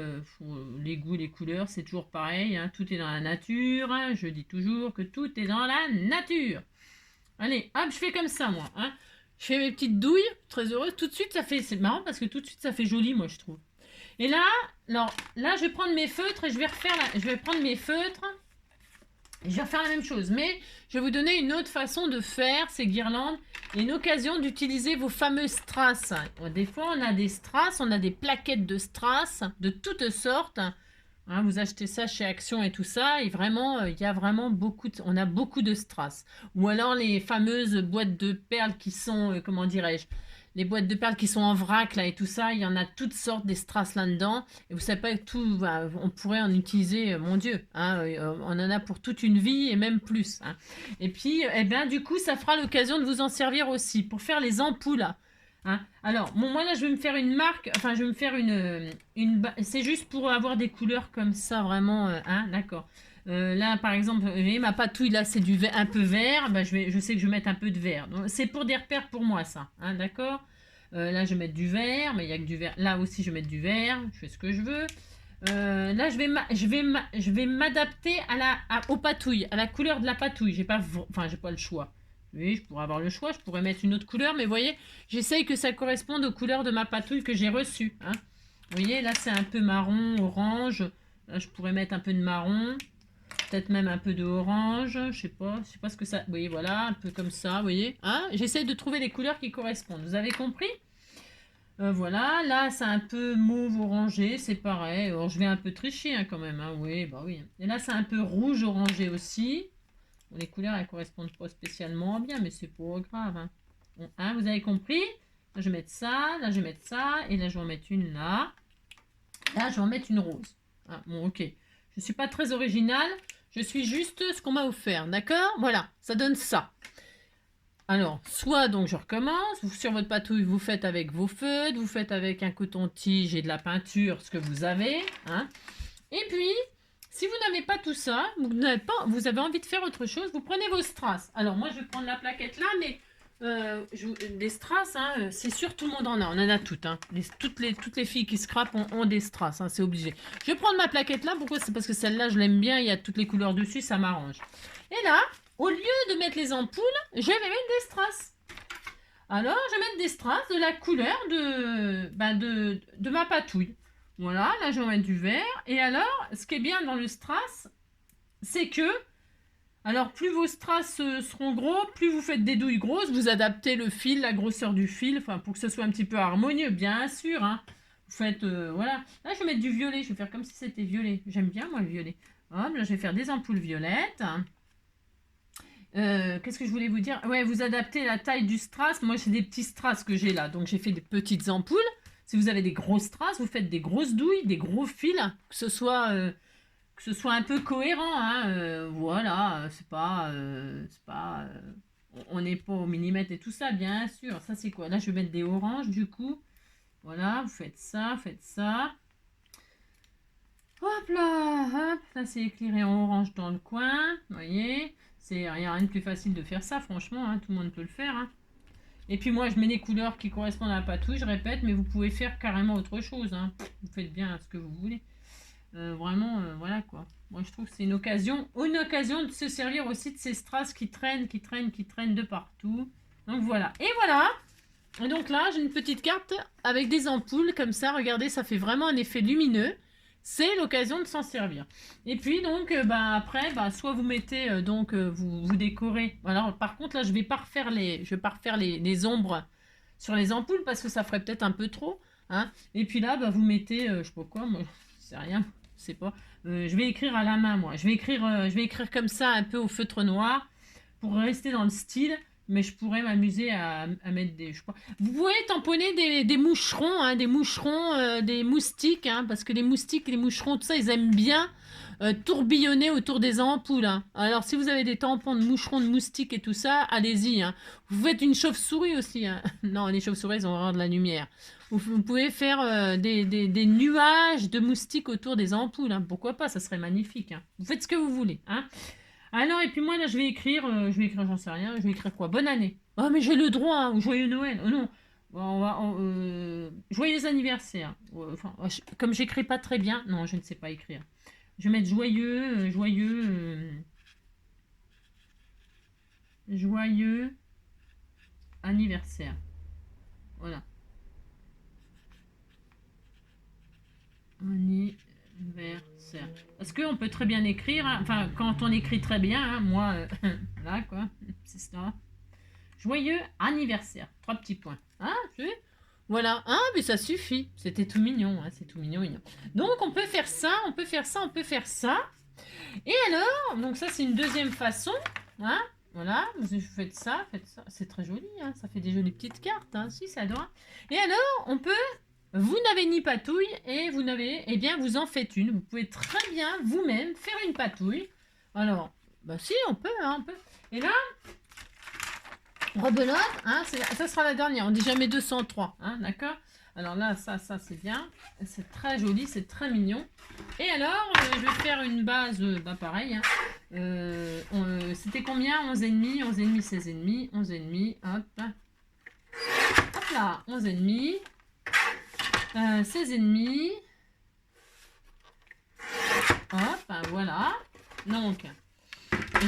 les goûts, les couleurs, c'est toujours pareil. Hein, tout est dans la nature. Hein, je dis toujours que tout est dans la nature. Allez, hop, je fais comme ça, moi. Hein. Je fais mes petites douilles, très heureuse. Tout de suite, ça fait... C'est marrant parce que tout de suite, ça fait joli, moi, je trouve. Et là, je vais prendre mes feutres et je vais prendre mes feutres. Et je vais faire la même chose. Mais je vais vous donner une autre façon de faire ces guirlandes. Et une occasion d'utiliser vos fameux strass. Des fois, on a des strass, on a des plaquettes de strass de toutes sortes. Hein, vous achetez ça chez Action et tout ça. Et vraiment, il y a vraiment on a beaucoup de strass. Ou alors les fameuses boîtes de perles qui sont, comment dirais-je, les boîtes de perles qui sont en vrac là et tout ça, il y en a toutes sortes des strass là-dedans. Et vous savez pas tout, bah, on pourrait en utiliser, mon Dieu, hein, on en a pour toute une vie et même plus. Hein. Et puis, eh bien, du coup, ça fera l'occasion de vous en servir aussi pour faire les ampoules. Là. Hein. Alors, bon, moi là, je vais me faire une marque, enfin, je vais me faire c'est juste pour avoir des couleurs comme ça, vraiment, hein, d'accord. Là, par exemple, vous voyez, ma patouille, là, c'est du un peu vert. Bah, je sais que je vais mettre un peu de vert. C'est pour des repères pour moi, ça. Hein, d'accord. Là, je vais mettre du vert, mais il n'y a que du vert. Là aussi, je vais mettre du vert. Je fais ce que je veux. Là, je vais m'adapter aux patouilles, à la couleur de la patouille. J'ai pas le choix. Oui, je pourrais avoir le choix. Je pourrais mettre une autre couleur, mais vous voyez, j'essaye que ça corresponde aux couleurs de ma patouille que j'ai reçue. Hein. Vous voyez, là, c'est un peu marron, orange. Là, je pourrais mettre un peu de marron. Peut-être même un peu de orange, je sais pas ce que ça... Vous voyez, voilà, un peu comme ça, vous voyez. Hein, j'essaie de trouver les couleurs qui correspondent. Vous avez compris? Voilà, là, c'est un peu mauve orangé, c'est pareil. Alors, je vais un peu tricher hein, quand même, hein. Oui, bah oui. Et là, c'est un peu rouge orangé aussi. Bon, les couleurs, elles correspondent pas spécialement bien, mais c'est pas grave. Hein. Bon, hein, vous avez compris? Là, je vais mettre ça, là, je vais mettre ça, et là, je vais en mettre une là. Là, je vais en mettre une rose. Ah, bon, ok. Je suis pas très originale. Je suis juste ce qu'on m'a offert, d'accord? Voilà, ça donne ça. Alors, soit donc je recommence, sur votre patouille, vous faites avec vos feutres, vous faites avec un coton-tige et de la peinture, ce que vous avez. Hein. Et puis, si vous n'avez pas tout ça, vous avez envie de faire autre chose, vous prenez vos strass. Alors, moi, je vais prendre la plaquette là, mais des strass, hein, c'est sûr, tout le monde en a. On en a toutes. Hein. Toutes les filles qui scrapent ont des strass, hein, c'est obligé. Je vais prendre ma plaquette là. Pourquoi? C'est parce que celle-là, je l'aime bien. Il y a toutes les couleurs dessus, ça m'arrange. Et là, au lieu de mettre les ampoules, je vais mettre des strass. Alors, je vais mettre des strass de la couleur de ma patouille. Voilà, là, je vais mettre du vert. Et alors, ce qui est bien dans le strass, c'est que alors, plus vos strass seront gros, plus vous faites des douilles grosses, vous adaptez le fil, la grosseur du fil, enfin pour que ce soit un petit peu harmonieux, bien sûr. Hein. Vous faites, voilà. Là, je vais mettre du violet, je vais faire comme si c'était violet. J'aime bien, moi, le violet. Hop, là, je vais faire des ampoules violettes. Qu'est-ce que je voulais vous dire? Ouais, vous adaptez la taille du strass. Moi, c'est des petits strass que j'ai là, donc j'ai fait des petites ampoules. Si vous avez des gros strass, vous faites des grosses douilles, des gros fils, que ce soit un peu cohérent, hein, voilà, on n'est pas au millimètre et tout ça, bien sûr. Ça c'est quoi? Là je vais mettre des oranges du coup, voilà, vous faites ça, hop là, c'est éclairé en orange dans le coin, vous voyez, il n'y a rien de plus facile de faire ça, franchement, hein, tout le monde peut le faire, hein. Et puis moi je mets les couleurs qui correspondent à la patouille, je répète, mais vous pouvez faire carrément autre chose, hein. Vous faites bien ce que vous voulez. Vraiment, voilà quoi. Moi, je trouve que c'est une occasion de se servir aussi de ces strass qui traînent de partout. Donc voilà. Et voilà. Et donc là, j'ai une petite carte avec des ampoules comme ça. Regardez, ça fait vraiment un effet lumineux. C'est l'occasion de s'en servir. Et puis donc, après, soit vous mettez, vous décorez. Alors, par contre, là, je vais pas refaire les ombres sur les ampoules parce que ça ferait peut-être un peu trop. Hein. Et puis là, vous mettez, je sais pas quoi, moi, c'est rien. C'est pas. Je vais écrire à la main, moi. Je vais écrire comme ça, un peu au feutre noir, pour rester dans le style. Mais je pourrais m'amuser à mettre des. Je sais pas. Vous pouvez tamponner des moucherons, hein, des moustiques, hein, parce que les moustiques et les moucherons, tout ça, ils aiment bien tourbillonner autour des ampoules. Hein. Alors, si vous avez des tampons de moucherons, de moustiques et tout ça, allez-y. Hein. Vous faites une chauve-souris aussi. Hein. Non, les chauves-souris, ils ont horreur de la lumière. Vous pouvez faire des nuages de moustiques autour des ampoules. Hein. Pourquoi pas, ça serait magnifique. Hein. Vous faites ce que vous voulez. Hein. Alors, et puis moi, là, je vais écrire, j'en sais rien, je vais écrire quoi? Bonne année. Oh, mais j'ai le droit, hein, ou joyeux Noël. Oh non, joyeux anniversaire. Enfin, comme j'écris pas très bien, non, je ne sais pas écrire. Je vais mettre joyeux anniversaire. Voilà. Anniversaire. Parce qu'on peut très bien écrire, hein, enfin, quand on écrit très bien, hein, moi, là, quoi, c'est ça. Joyeux anniversaire. 3 petits points. Hein, voilà. Ah, mais ça suffit. C'était tout mignon, hein, c'est tout mignon, mignon. Donc, on peut faire ça, on peut faire ça. Et alors, donc ça, c'est une deuxième façon, hein. Voilà, vous faites ça, c'est très joli, hein, ça fait des jolies petites cartes, hein, si, c'est adorable. Et alors, on peut, vous n'avez ni patouille, et vous n'avez, eh bien, vous en faites une. Vous pouvez très bien, vous-même, faire une patouille. Alors, bah si, on peut, hein, on peut. Et là, rebelote, hein, ça sera la dernière, on dit jamais 203, hein, d'accord? Alors là, ça c'est bien, c'est très joli, c'est très mignon. Et alors, je vais faire une base, bah pareil, hein. C'était combien? 11,5, 11,5, 16,5, 11,5, hop. Hop là, 11,5, 16,5. Hop, voilà. Donc,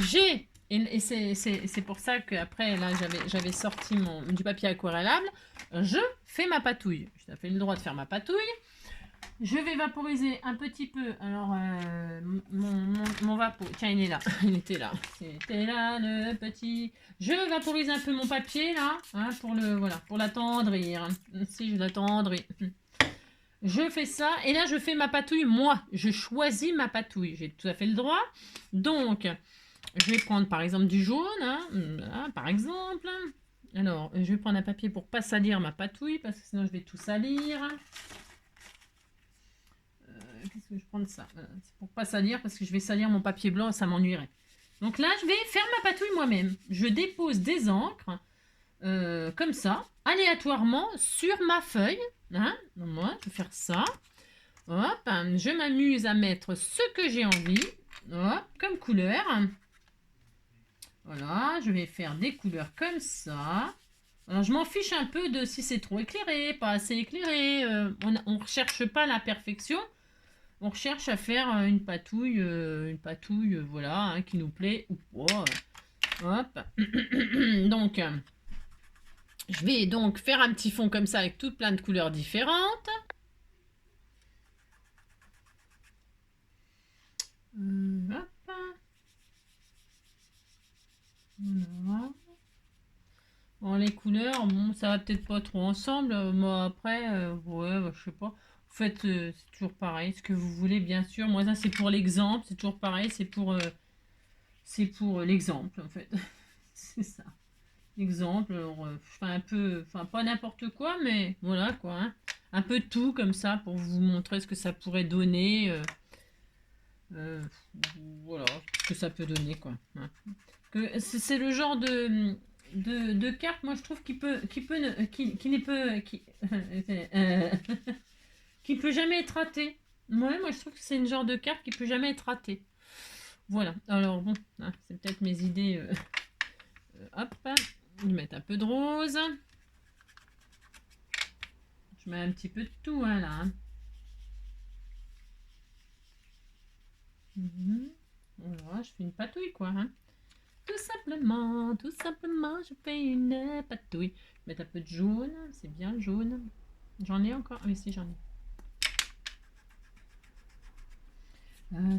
j'ai, et c'est pour ça qu'après, là, j'avais sorti du papier aquarellable. Je fais ma patouille. Je fait le droit de faire ma patouille. Je vais vaporiser un petit peu. Alors, mon vapeau. Tiens, il est là. Il était là. C'était là, le petit. Je vaporise un peu mon papier, là. Hein, pour l'attendrir. Si, je l'attendris. Je fais ça. Et là, je fais ma patouille. Moi, je choisis ma patouille. J'ai tout à fait le droit. Donc, je vais prendre, par exemple, du jaune. Hein, par exemple. Alors, je vais prendre un papier pour pas salir ma patouille. Parce que sinon, je vais tout salir. Qu'est-ce que je prends de ça? C'est pour pas salir parce que je vais salir mon papier blanc, ça m'ennuierait. Donc là, je vais faire ma patouille moi-même. Je dépose des encres comme ça, aléatoirement sur ma feuille. Hein? Donc moi, je vais faire ça. Hop, je m'amuse à mettre ce que j'ai envie. Hop, comme couleur. Voilà, je vais faire des couleurs comme ça. Alors, je m'en fiche un peu de si c'est trop éclairé, pas assez éclairé. On ne recherche pas la perfection. On recherche à faire une patouille, voilà, hein, qui nous plaît ou pas. Hop. Donc, je vais donc faire un petit fond comme ça avec toutes plein de couleurs différentes. Hop. Voilà. Bon, les couleurs, bon, ça va peut-être pas trop ensemble. Moi, après, ouais, bah, je sais pas. En fait, c'est toujours pareil. Ce que vous voulez, bien sûr. Moi, ça, c'est pour l'exemple. C'est toujours pareil. C'est pour l'exemple, en fait. C'est ça. Exemple, enfin un peu, enfin pas n'importe quoi, mais voilà quoi, hein. Un peu de tout comme ça pour vous montrer ce que ça pourrait donner, voilà, ce que ça peut donner quoi. Hein. C'est le genre de carte, moi je trouve qui ne peut, qui peut jamais être raté. Ouais, moi je trouve que c'est une genre de carte qui peut jamais être ratée. Voilà. Alors bon, hein, c'est peut-être mes idées. Hop. Je vais mettre un peu de rose. Je mets un petit peu de tout, hein, là. Voilà, je fais une patouille, quoi. Hein. Tout simplement, je fais une patouille. Je vais mettre un peu de jaune, c'est bien le jaune. J'en ai encore, ah, mais si, j'en ai. Un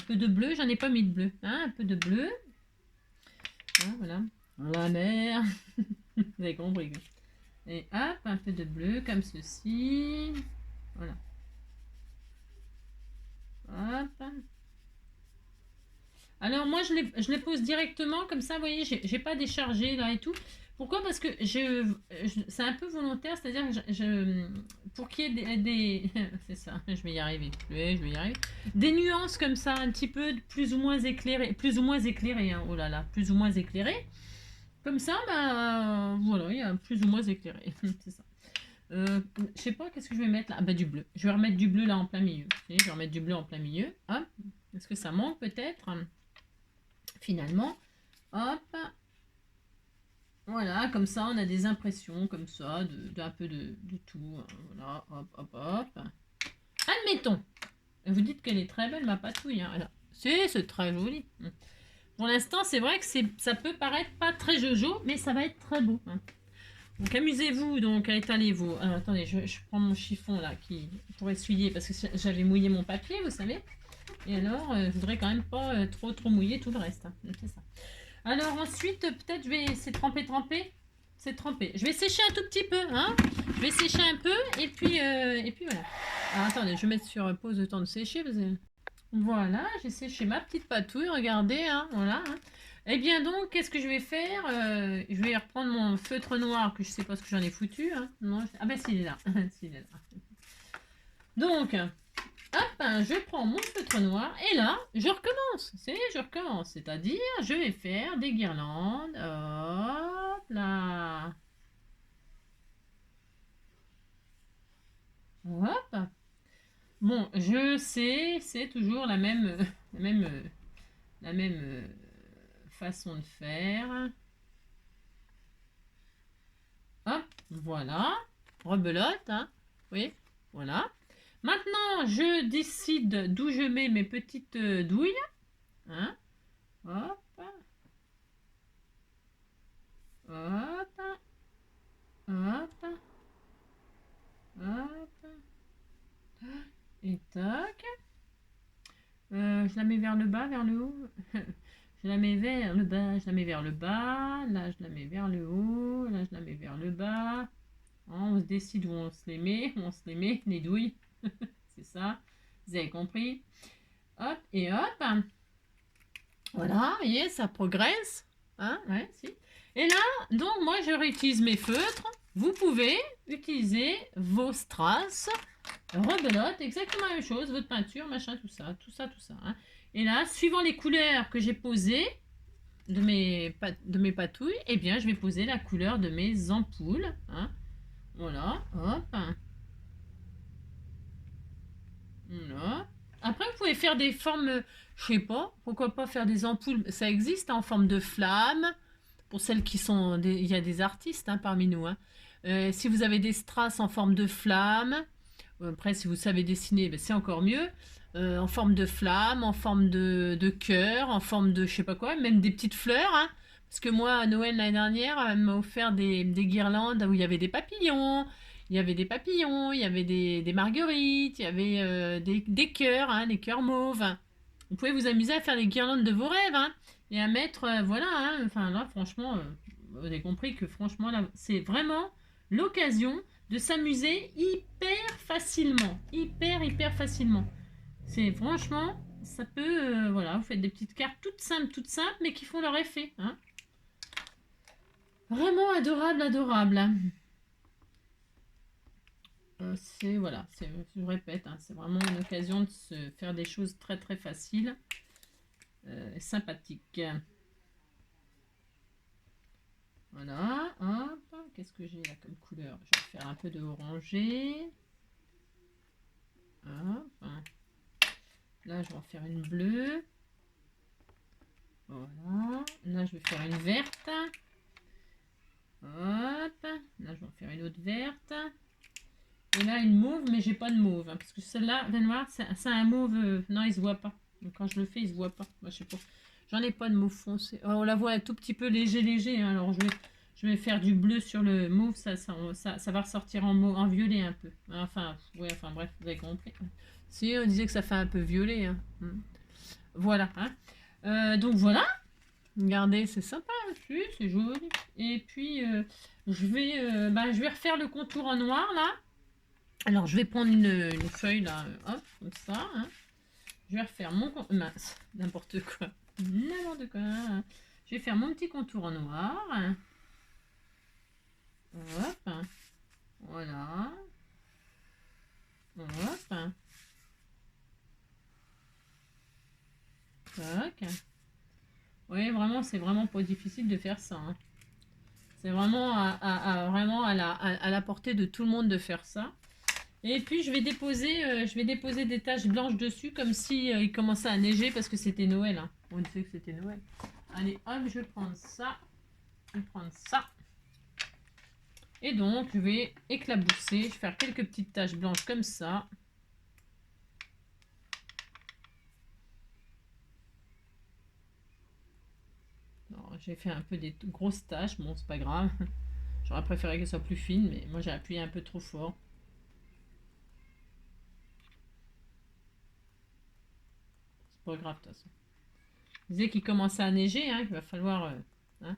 peu de bleu, j'en ai pas mis de bleu. Hein, un peu de bleu. Ah, voilà. La mer. Vous avez compris. Et hop, un peu de bleu comme ceci. Voilà. Hop. Alors moi, je les pose directement comme ça, vous voyez, j'ai pas déchargé là et tout. Pourquoi? Parce que c'est un peu volontaire, c'est-à-dire que pour qu'il y ait c'est ça, je vais y arriver, des nuances comme ça, un petit peu plus ou moins éclairées, hein, oh là là, plus ou moins éclairées. Comme ça, bah voilà, il y a plus ou moins éclairé, c'est ça. Je sais pas, qu'est-ce que je vais mettre là? Ah bah du bleu. Je vais remettre du bleu là en plein milieu. Je vais remettre du bleu en plein milieu. Hop. Est-ce que ça manque peut-être? Finalement, hop, voilà, comme ça on a des impressions comme ça, un peu de tout, hein, voilà, hop, hop, hop. Admettons, vous dites qu'elle est très belle ma patouille, hein, c'est très joli. Pour l'instant, c'est vrai que ça peut paraître pas très jojo, mais ça va être très beau. Hein. Donc amusez-vous donc à étaler vos... Alors attendez, je prends mon chiffon là pour essuyer, parce que j'avais mouillé mon papier, vous savez. Et alors, je voudrais quand même pas trop mouiller tout le reste. Hein. C'est ça. Alors ensuite, peut-être je vais essayer de tremper. c'est trempé. Je vais sécher un tout petit peu, hein. Je vais sécher un peu et puis voilà. Alors, attendez, je vais mettre sur pause le temps de sécher. Voilà, j'ai séché ma petite patouille, regardez, hein, voilà. Hein. Eh bien donc, qu'est-ce que je vais faire? Je vais reprendre mon feutre noir, que je sais pas ce que j'en ai foutu. Hein. Non, ah ben s'il est là. S'il est là. Donc, hop, je prends mon feutre noir et là, je recommence. Je recommence. C'est-à-dire, je vais faire des guirlandes. Hop là. Hop. Bon, je sais, c'est toujours la même façon de faire. Hop, voilà. Rebelote, hein. Oui, voilà. Maintenant, je décide d'où je mets mes petites douilles. Hein. Hop. Hop. Hop. Hop. Et tac. Je la mets vers le bas, vers le haut. Je la mets vers le bas, je la mets vers le bas. Là, je la mets vers le haut. Là, je la mets vers le bas. On se décide où on se les met. On se les met, les douilles. C'est ça. Vous avez compris. Hop et hop. Voilà, vous voyez, ça progresse. Hein, ouais, si. Et là, donc, moi, je réutilise mes feutres. Vous pouvez utiliser vos strass, rebelote, exactement la même chose, votre peinture, machin, tout ça. Hein. Et là, suivant les couleurs que j'ai posées de mes patouilles, eh bien, je vais poser la couleur de mes ampoules. Hein. Voilà, hop. Voilà. Après, vous pouvez faire des formes, je sais pas, pourquoi pas faire des ampoules, ça existe hein, en forme de flamme, pour celles qui sont, il y a des artistes hein, parmi nous. Hein. Si vous avez des strass en forme de flamme, après si vous savez dessiner, ben, c'est encore mieux, en forme de flamme, en forme de cœur, en forme de je sais pas quoi, même des petites fleurs. Hein. Parce que moi, à Noël l'année dernière, elle m'a offert des guirlandes où il y avait des papillons, il y avait des papillons, il y avait des marguerites, il y avait des cœurs, hein, des cœurs mauves. Vous pouvez vous amuser à faire des guirlandes de vos rêves hein, et à mettre, voilà, hein, enfin là, franchement, vous avez compris que franchement, là, c'est vraiment l'occasion de s'amuser hyper facilement. Hyper facilement. C'est franchement, ça peut, voilà, vous faites des petites cartes toutes simples, mais qui font leur effet. Hein. Vraiment adorable. C'est voilà, je répète, hein, c'est vraiment une occasion de se faire des choses très faciles, sympathiques. Voilà, hop, qu'est-ce que j'ai là comme couleur? Je vais faire un peu de orangé. Hop. Là, je vais en faire une bleue. Voilà. Là, je vais faire une verte. Hop. Là, je vais en faire une autre verte. Et là, une mauve, mais j'ai pas de mauve. Hein, parce que celle-là, le noir, c'est un mauve. Non, il se voit pas. Donc, quand je le fais, il se voit pas. Moi, je sais pas. J'en ai pas de mauve foncé. Oh, on la voit un tout petit peu léger. Hein, alors, je vais faire du bleu sur le mauve. Ça va ressortir en violet un peu. Enfin, ouais, enfin, bref, vous avez compris. Si, on disait que ça fait un peu violet. Hein. Voilà. Hein. Donc, voilà. Regardez, c'est sympa. C'est joli. Et puis, je vais refaire le contour en noir, là. Alors, je vais prendre une feuille, là, hop, comme ça. Hein. Je vais refaire mon contour. Mince, n'importe quoi. Hein. Je vais faire mon petit contour en noir. Hein. Hop. Hein. Voilà. Hop. Hein. Tac. Oui, vraiment, c'est vraiment pas difficile de faire ça. Hein. C'est vraiment vraiment à la portée de tout le monde de faire ça. Et puis je vais déposer des taches blanches dessus comme si il commençait à neiger parce que c'était Noël. Hein. On disait que c'était Noël. Allez, hop, je vais prendre ça. Je vais prendre ça. Et donc, je vais éclabousser. Je vais faire quelques petites taches blanches comme ça. J'ai fait un peu des grosses taches. Bon, c'est pas grave. J'aurais préféré qu'elles soient plus fines, mais moi j'ai appuyé un peu trop fort. C'est pas grave de toute façon. Je disais qu'il commençait à neiger, hein, qu'il va falloir... hein.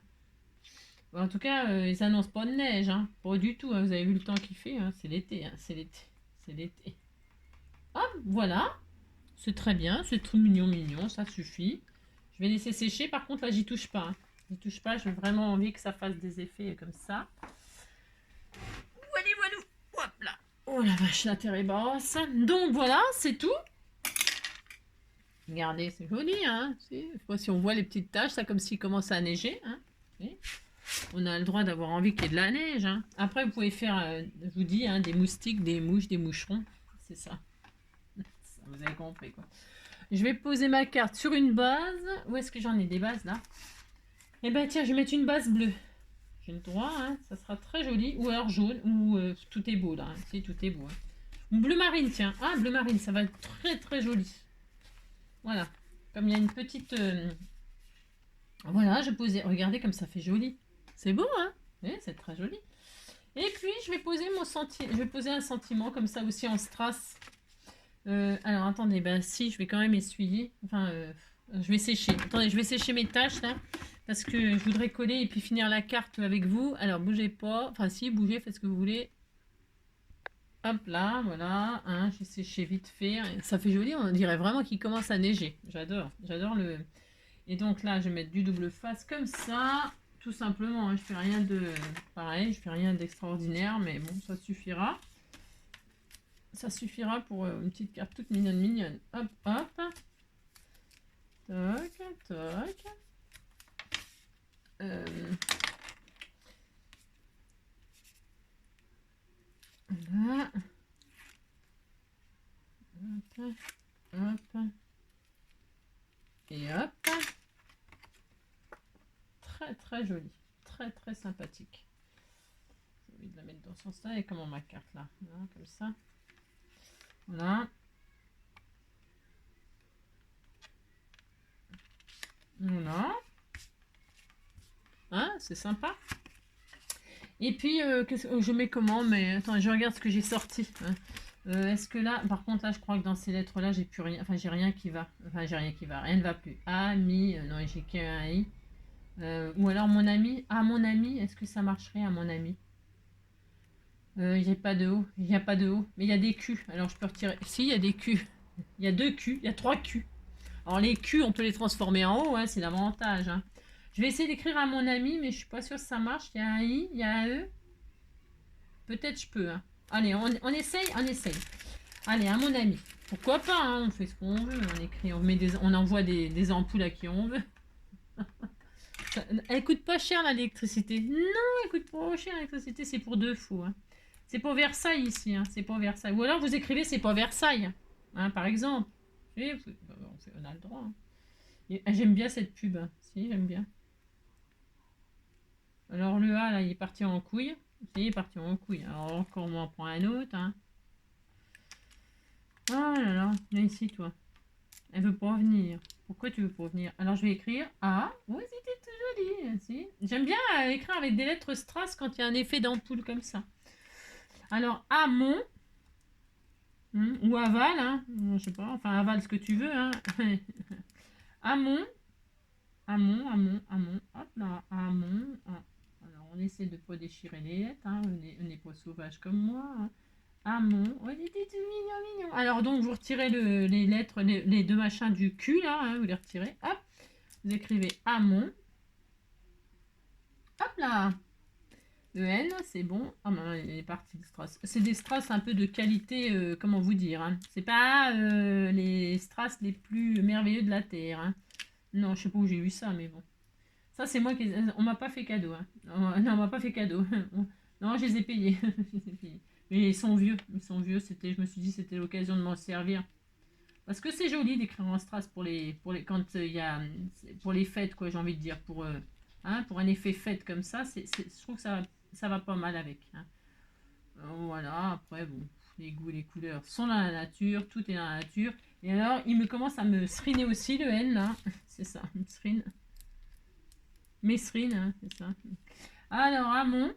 En tout cas, ils annoncent pas de neige, hein. Pas du tout, hein. Vous avez vu le temps qu'il fait, hein. C'est l'été, hein. C'est l'été. C'est l'été. Hop, voilà. C'est très bien, c'est tout mignon, mignon, ça suffit. Je vais laisser sécher, par contre là j'y touche pas, hein. J'y touche pas, j'ai vraiment envie que ça fasse des effets comme ça. Voilà, voilà, hop là. Oh la vache, la terre est basse. Donc voilà, c'est tout. Regardez, c'est joli, hein. Je sais pas si on voit les petites taches, ça comme s'il commence à neiger, hein. On a le droit d'avoir envie qu'il y ait de la neige, hein. Après vous pouvez faire, je vous dis, hein, des moustiques, des mouches, des moucherons, c'est ça. Vous avez compris quoi. Je vais poser ma carte sur une base. Où est-ce que j'en ai des bases là? Eh ben tiens, je vais mettre une base bleue. J'ai le droit, hein, ça sera très joli. Ou alors jaune, ou tout est beau là. Si, tout est beau. Hein. Ou bleu marine, tiens. Ah, bleu marine, ça va être très très joli. Voilà. Comme il y a une petite... Voilà, je posais... Regardez comme ça fait joli. C'est beau, hein? Oui, c'est très joli. Et puis, je vais poser mon sentiment. Je vais poser un sentiment comme ça aussi en strass. Alors, attendez, ben si, je vais quand même essuyer. Enfin, je vais sécher. Attendez, je vais sécher mes tâches là. Parce que je voudrais coller et puis finir la carte avec vous. Alors, bougez pas. Enfin, si, bougez, faites ce que vous voulez. Hop là, voilà. Hein, j'ai séché vite fait. Ça fait joli, on dirait vraiment qu'il commence à neiger. J'adore. J'adore le... Et donc là, je vais mettre du double face comme ça. Tout simplement, hein, je fais rien de... Pareil, je fais rien d'extraordinaire. Mais bon, ça suffira. Ça suffira pour une petite carte toute mignonne, mignonne. Hop, hop. Toc, toc. Voilà. Hop, hop. Et hop. Très, très joli. Très, très sympathique. J'ai envie de la mettre dans ce sens-là. Et comment ma carte là? Voilà, comme ça. Voilà. Voilà. Hein, c'est sympa. Et puis, je mets comment? Mais attends, je regarde ce que j'ai sorti. Hein. Est-ce que là, par contre, là, je crois que dans ces lettres-là, j'ai plus rien. Enfin, j'ai rien qui va. Enfin, j'ai rien qui va. Rien ne va plus. A, mi, non, j'ai qu'un I. Ou alors mon ami. Ah, mon ami, est-ce que ça marcherait à mon ami? Il n'y a pas de haut. Il n'y a pas de haut. Mais il y a des Q. Alors, je peux retirer. Si, il y a des Q. Il y a 2 Q. Il y a 3 Q. Alors, les Q, on peut les transformer en haut. Hein, c'est l'avantage. Hein. Je vais essayer d'écrire à mon ami, mais je suis pas sûre que ça marche. Il y a un I, il y a un E. Peut-être je peux. Hein. Allez, on essaye, on essaye. Allez, à mon ami. Pourquoi pas, hein, on fait ce qu'on veut. On écrit, on envoie des ampoules à qui on veut. Ça, elle coûte pas cher l'électricité. Non, elle coûte pas cher l'électricité, c'est pour 2 fous. Hein. C'est pour Versailles ici, hein. C'est pour Versailles. Ou alors vous écrivez c'est pour Versailles, hein, par exemple. On a le droit. Hein. J'aime bien cette pub. Hein. Si, j'aime bien. Alors le A, là, il est parti en couille. Si, il est parti en couille. Alors encore, on en prend un autre. Hein. Oh là là, viens ici, toi. Elle veut pas venir. Pourquoi tu veux pas venir? Alors je vais écrire A. Oui, c'était tout joli. Si. J'aime bien écrire avec des lettres strass quand il y a un effet d'ampoule comme ça. Alors amont. Ou aval. Hein, je sais pas. Enfin, aval ce que tu veux. Hein. Amont. Amont, amont, amont. Hop là. Amont. Ah. Alors on essaie de ne pas déchirer les lettres. Hein. On n'est pas sauvage comme moi. Hein. Amont. Oh, il était tout mignon, mignon. Alors donc vous retirez les lettres, les deux machins du cul là, hein, vous les retirez. Hop, vous écrivez amont. Hop là. Le N, c'est bon. Ah ben, il est parti le strass. C'est des strass un peu de qualité, comment vous dire. Hein. C'est pas les strass les plus merveilleux de la terre. Hein. Non, je sais pas où j'ai eu ça, mais bon. Ça c'est moi qui. On m'a pas fait cadeau. Hein. Non, on m'a pas fait cadeau. Non, je les ai payés. Je les ai payés. Mais ils sont vieux. Ils sont vieux. C'était, je me suis dit, c'était l'occasion de m'en servir. Parce que c'est joli d'écrire en strass quand il y a pour les fêtes, quoi. J'ai envie de dire pour un effet fête comme ça. Je trouve que ça va pas mal avec. Hein. Voilà. Après, bon, les goûts, les couleurs sont dans la nature. Tout est dans la nature. Et alors, il me commence à me sriner aussi le N là. C'est ça, srine. Mesrine, hein, c'est ça. Alors, amont.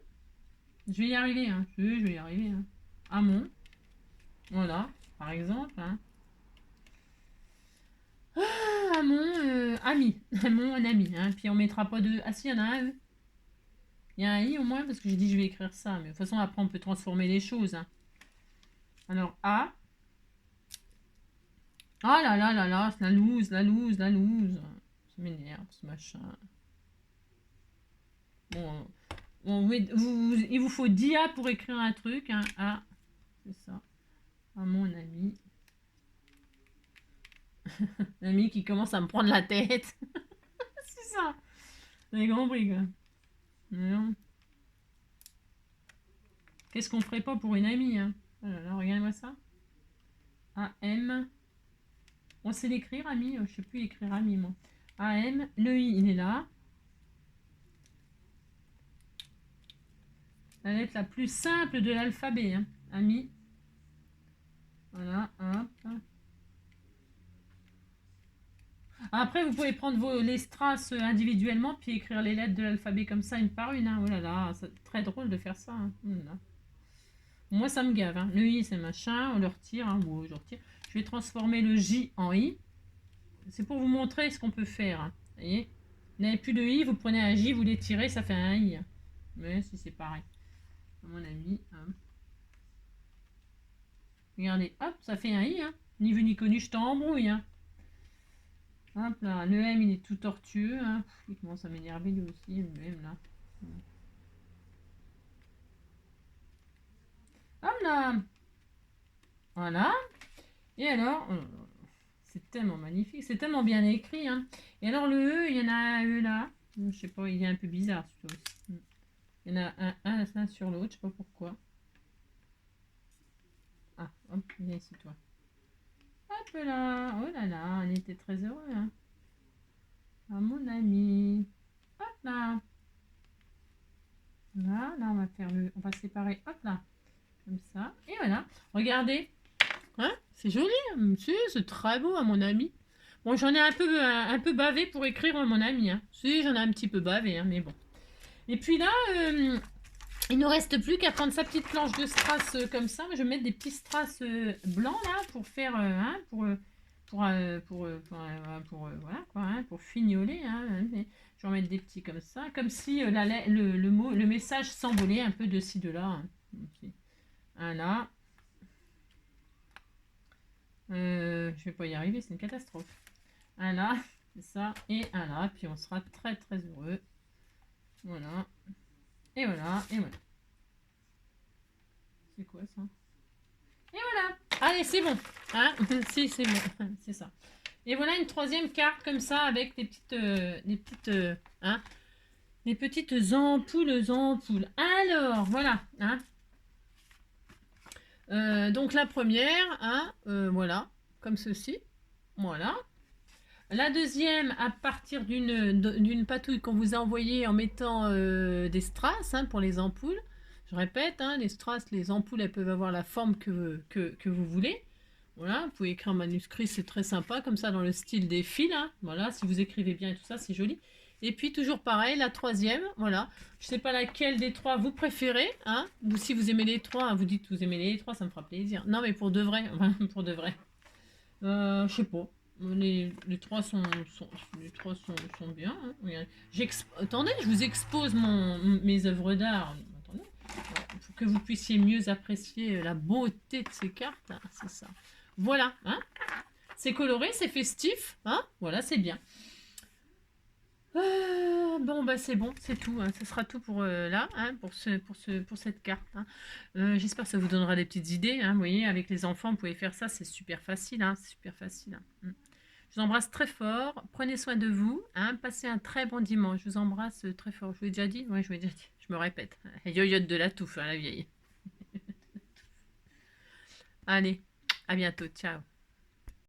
Je vais y arriver, hein. Je vais y arriver. Hein. Amont. Voilà, par exemple. Hein. Ah, mon ami. Mon ami. Hein. Puis on mettra pas de... Ah si, il y en a un. Il y a un i au moins parce que j'ai dit je vais écrire ça. Mais de toute façon, après, on peut transformer les choses. Hein. Alors, A. Ah là là là là, c'est la loose, la loose, la loose. Ça m'énerve, ce machin. Bon, il vous faut 10 A pour écrire un truc. Hein. A, c'est ça. À mon ami. L'ami qui commence à me prendre la tête. C'est ça. Vous avez compris, quoi. Non. Qu'est-ce qu'on ferait pas pour une amie, hein? Oh là là, regardez-moi ça. A-M. On sait l'écrire, ami. Je sais plus écrire ami, moi. A-M. Le I, il est là. La lettre la plus simple de l'alphabet, hein. Ami. Voilà, hop. Après, vous pouvez prendre les strass individuellement, puis écrire les lettres de l'alphabet comme ça, une par une. Hein. Oh là là, c'est très drôle de faire ça. Hein. Oh là là. Moi, ça me gave. Hein. Le I, c'est machin, on le retire. Hein. Bon, je retire. Je vais transformer le J en I. C'est pour vous montrer ce qu'on peut faire. Hein. Vous voyez, vous n'avez plus de I, vous prenez un J, vous l'étirez, ça fait un I. Hein. Mais si c'est pareil. À mon avis. Hein. Regardez, hop, ça fait un I. Hein. Ni vu ni connu, je t'embrouille. Hein. Hop là, le M, il est tout tortueux. Hein. Il commence à m'énerver lui aussi, le M là. Hop là. Voilà. Et alors, c'est tellement magnifique, c'est tellement bien écrit. Hein. Et alors le E, il y en a un E là. Je sais pas, il est un peu bizarre. Il y en a un là sur l'autre, je sais pas pourquoi. Ah, hop, viens ici toi. Hop là, oh là là, on était très heureux. Hein. Ah mon ami. Hop là. Là, on va faire on va séparer, hop là. Comme ça. Et voilà, regardez. Hein, c'est joli, c'est très beau à mon ami. Bon, j'en ai un peu bavé pour écrire à mon ami. Hein. Si, j'en ai un petit peu bavé, hein, mais bon. Et puis là, il ne reste plus qu'à prendre sa petite planche de strass comme ça. Je vais mettre des petits strass blancs là pour faire, hein, voilà quoi, hein, pour fignoler. Hein, je vais en mettre des petits comme ça, comme si le message s'envolait un peu de ci de là. Hein. Un là. Je vais pas y arriver, c'est une catastrophe. Un là, c'est ça, et un là, puis on sera très très heureux. Voilà. Et voilà, et voilà. C'est quoi ça? Et voilà. Allez, c'est bon. Hein. Si, c'est bon. C'est ça. Et voilà une troisième carte comme ça avec des petites hein, des petites ampoules. Alors, voilà. Hein. Donc la première, hein, voilà, comme ceci. Voilà. La deuxième, à partir d'une patouille qu'on vous a envoyée en mettant des strass hein, pour les ampoules. Je répète, hein, les strass, les ampoules, elles peuvent avoir la forme que vous voulez. Voilà, vous pouvez écrire en manuscrit, c'est très sympa, comme ça dans le style des fils. Hein. Voilà, si vous écrivez bien et tout ça, c'est joli. Et puis toujours pareil, la troisième, voilà. Je sais pas laquelle des trois vous préférez. Hein. Ou si vous aimez les trois, hein, vous dites que vous aimez les trois, ça me fera plaisir. Non, mais pour de vrai, pour de vrai. Je sais pas. Les trois sont bien. Hein. Attendez, je vous expose mes œuvres d'art. Attendez, pour que vous puissiez mieux apprécier la beauté de ces cartes. Hein, c'est ça. Voilà. Hein. C'est coloré, c'est festif. Hein. Voilà, c'est bien. Bon, bah c'est bon, c'est tout. Hein. Ce sera tout pour là, hein, pour cette carte. Hein. J'espère que ça vous donnera des petites idées. Hein. Vous voyez, avec les enfants, vous pouvez faire ça, c'est super facile. Hein, c'est super facile. Hein. Je vous embrasse très fort. Prenez soin de vous. Hein. Passez un très bon dimanche. Je vous embrasse très fort. Je vous l'ai déjà dit? Oui, je vous l'ai déjà dit. Je me répète. Yoyote de la touffe, hein, la vieille. Allez, à bientôt. Ciao.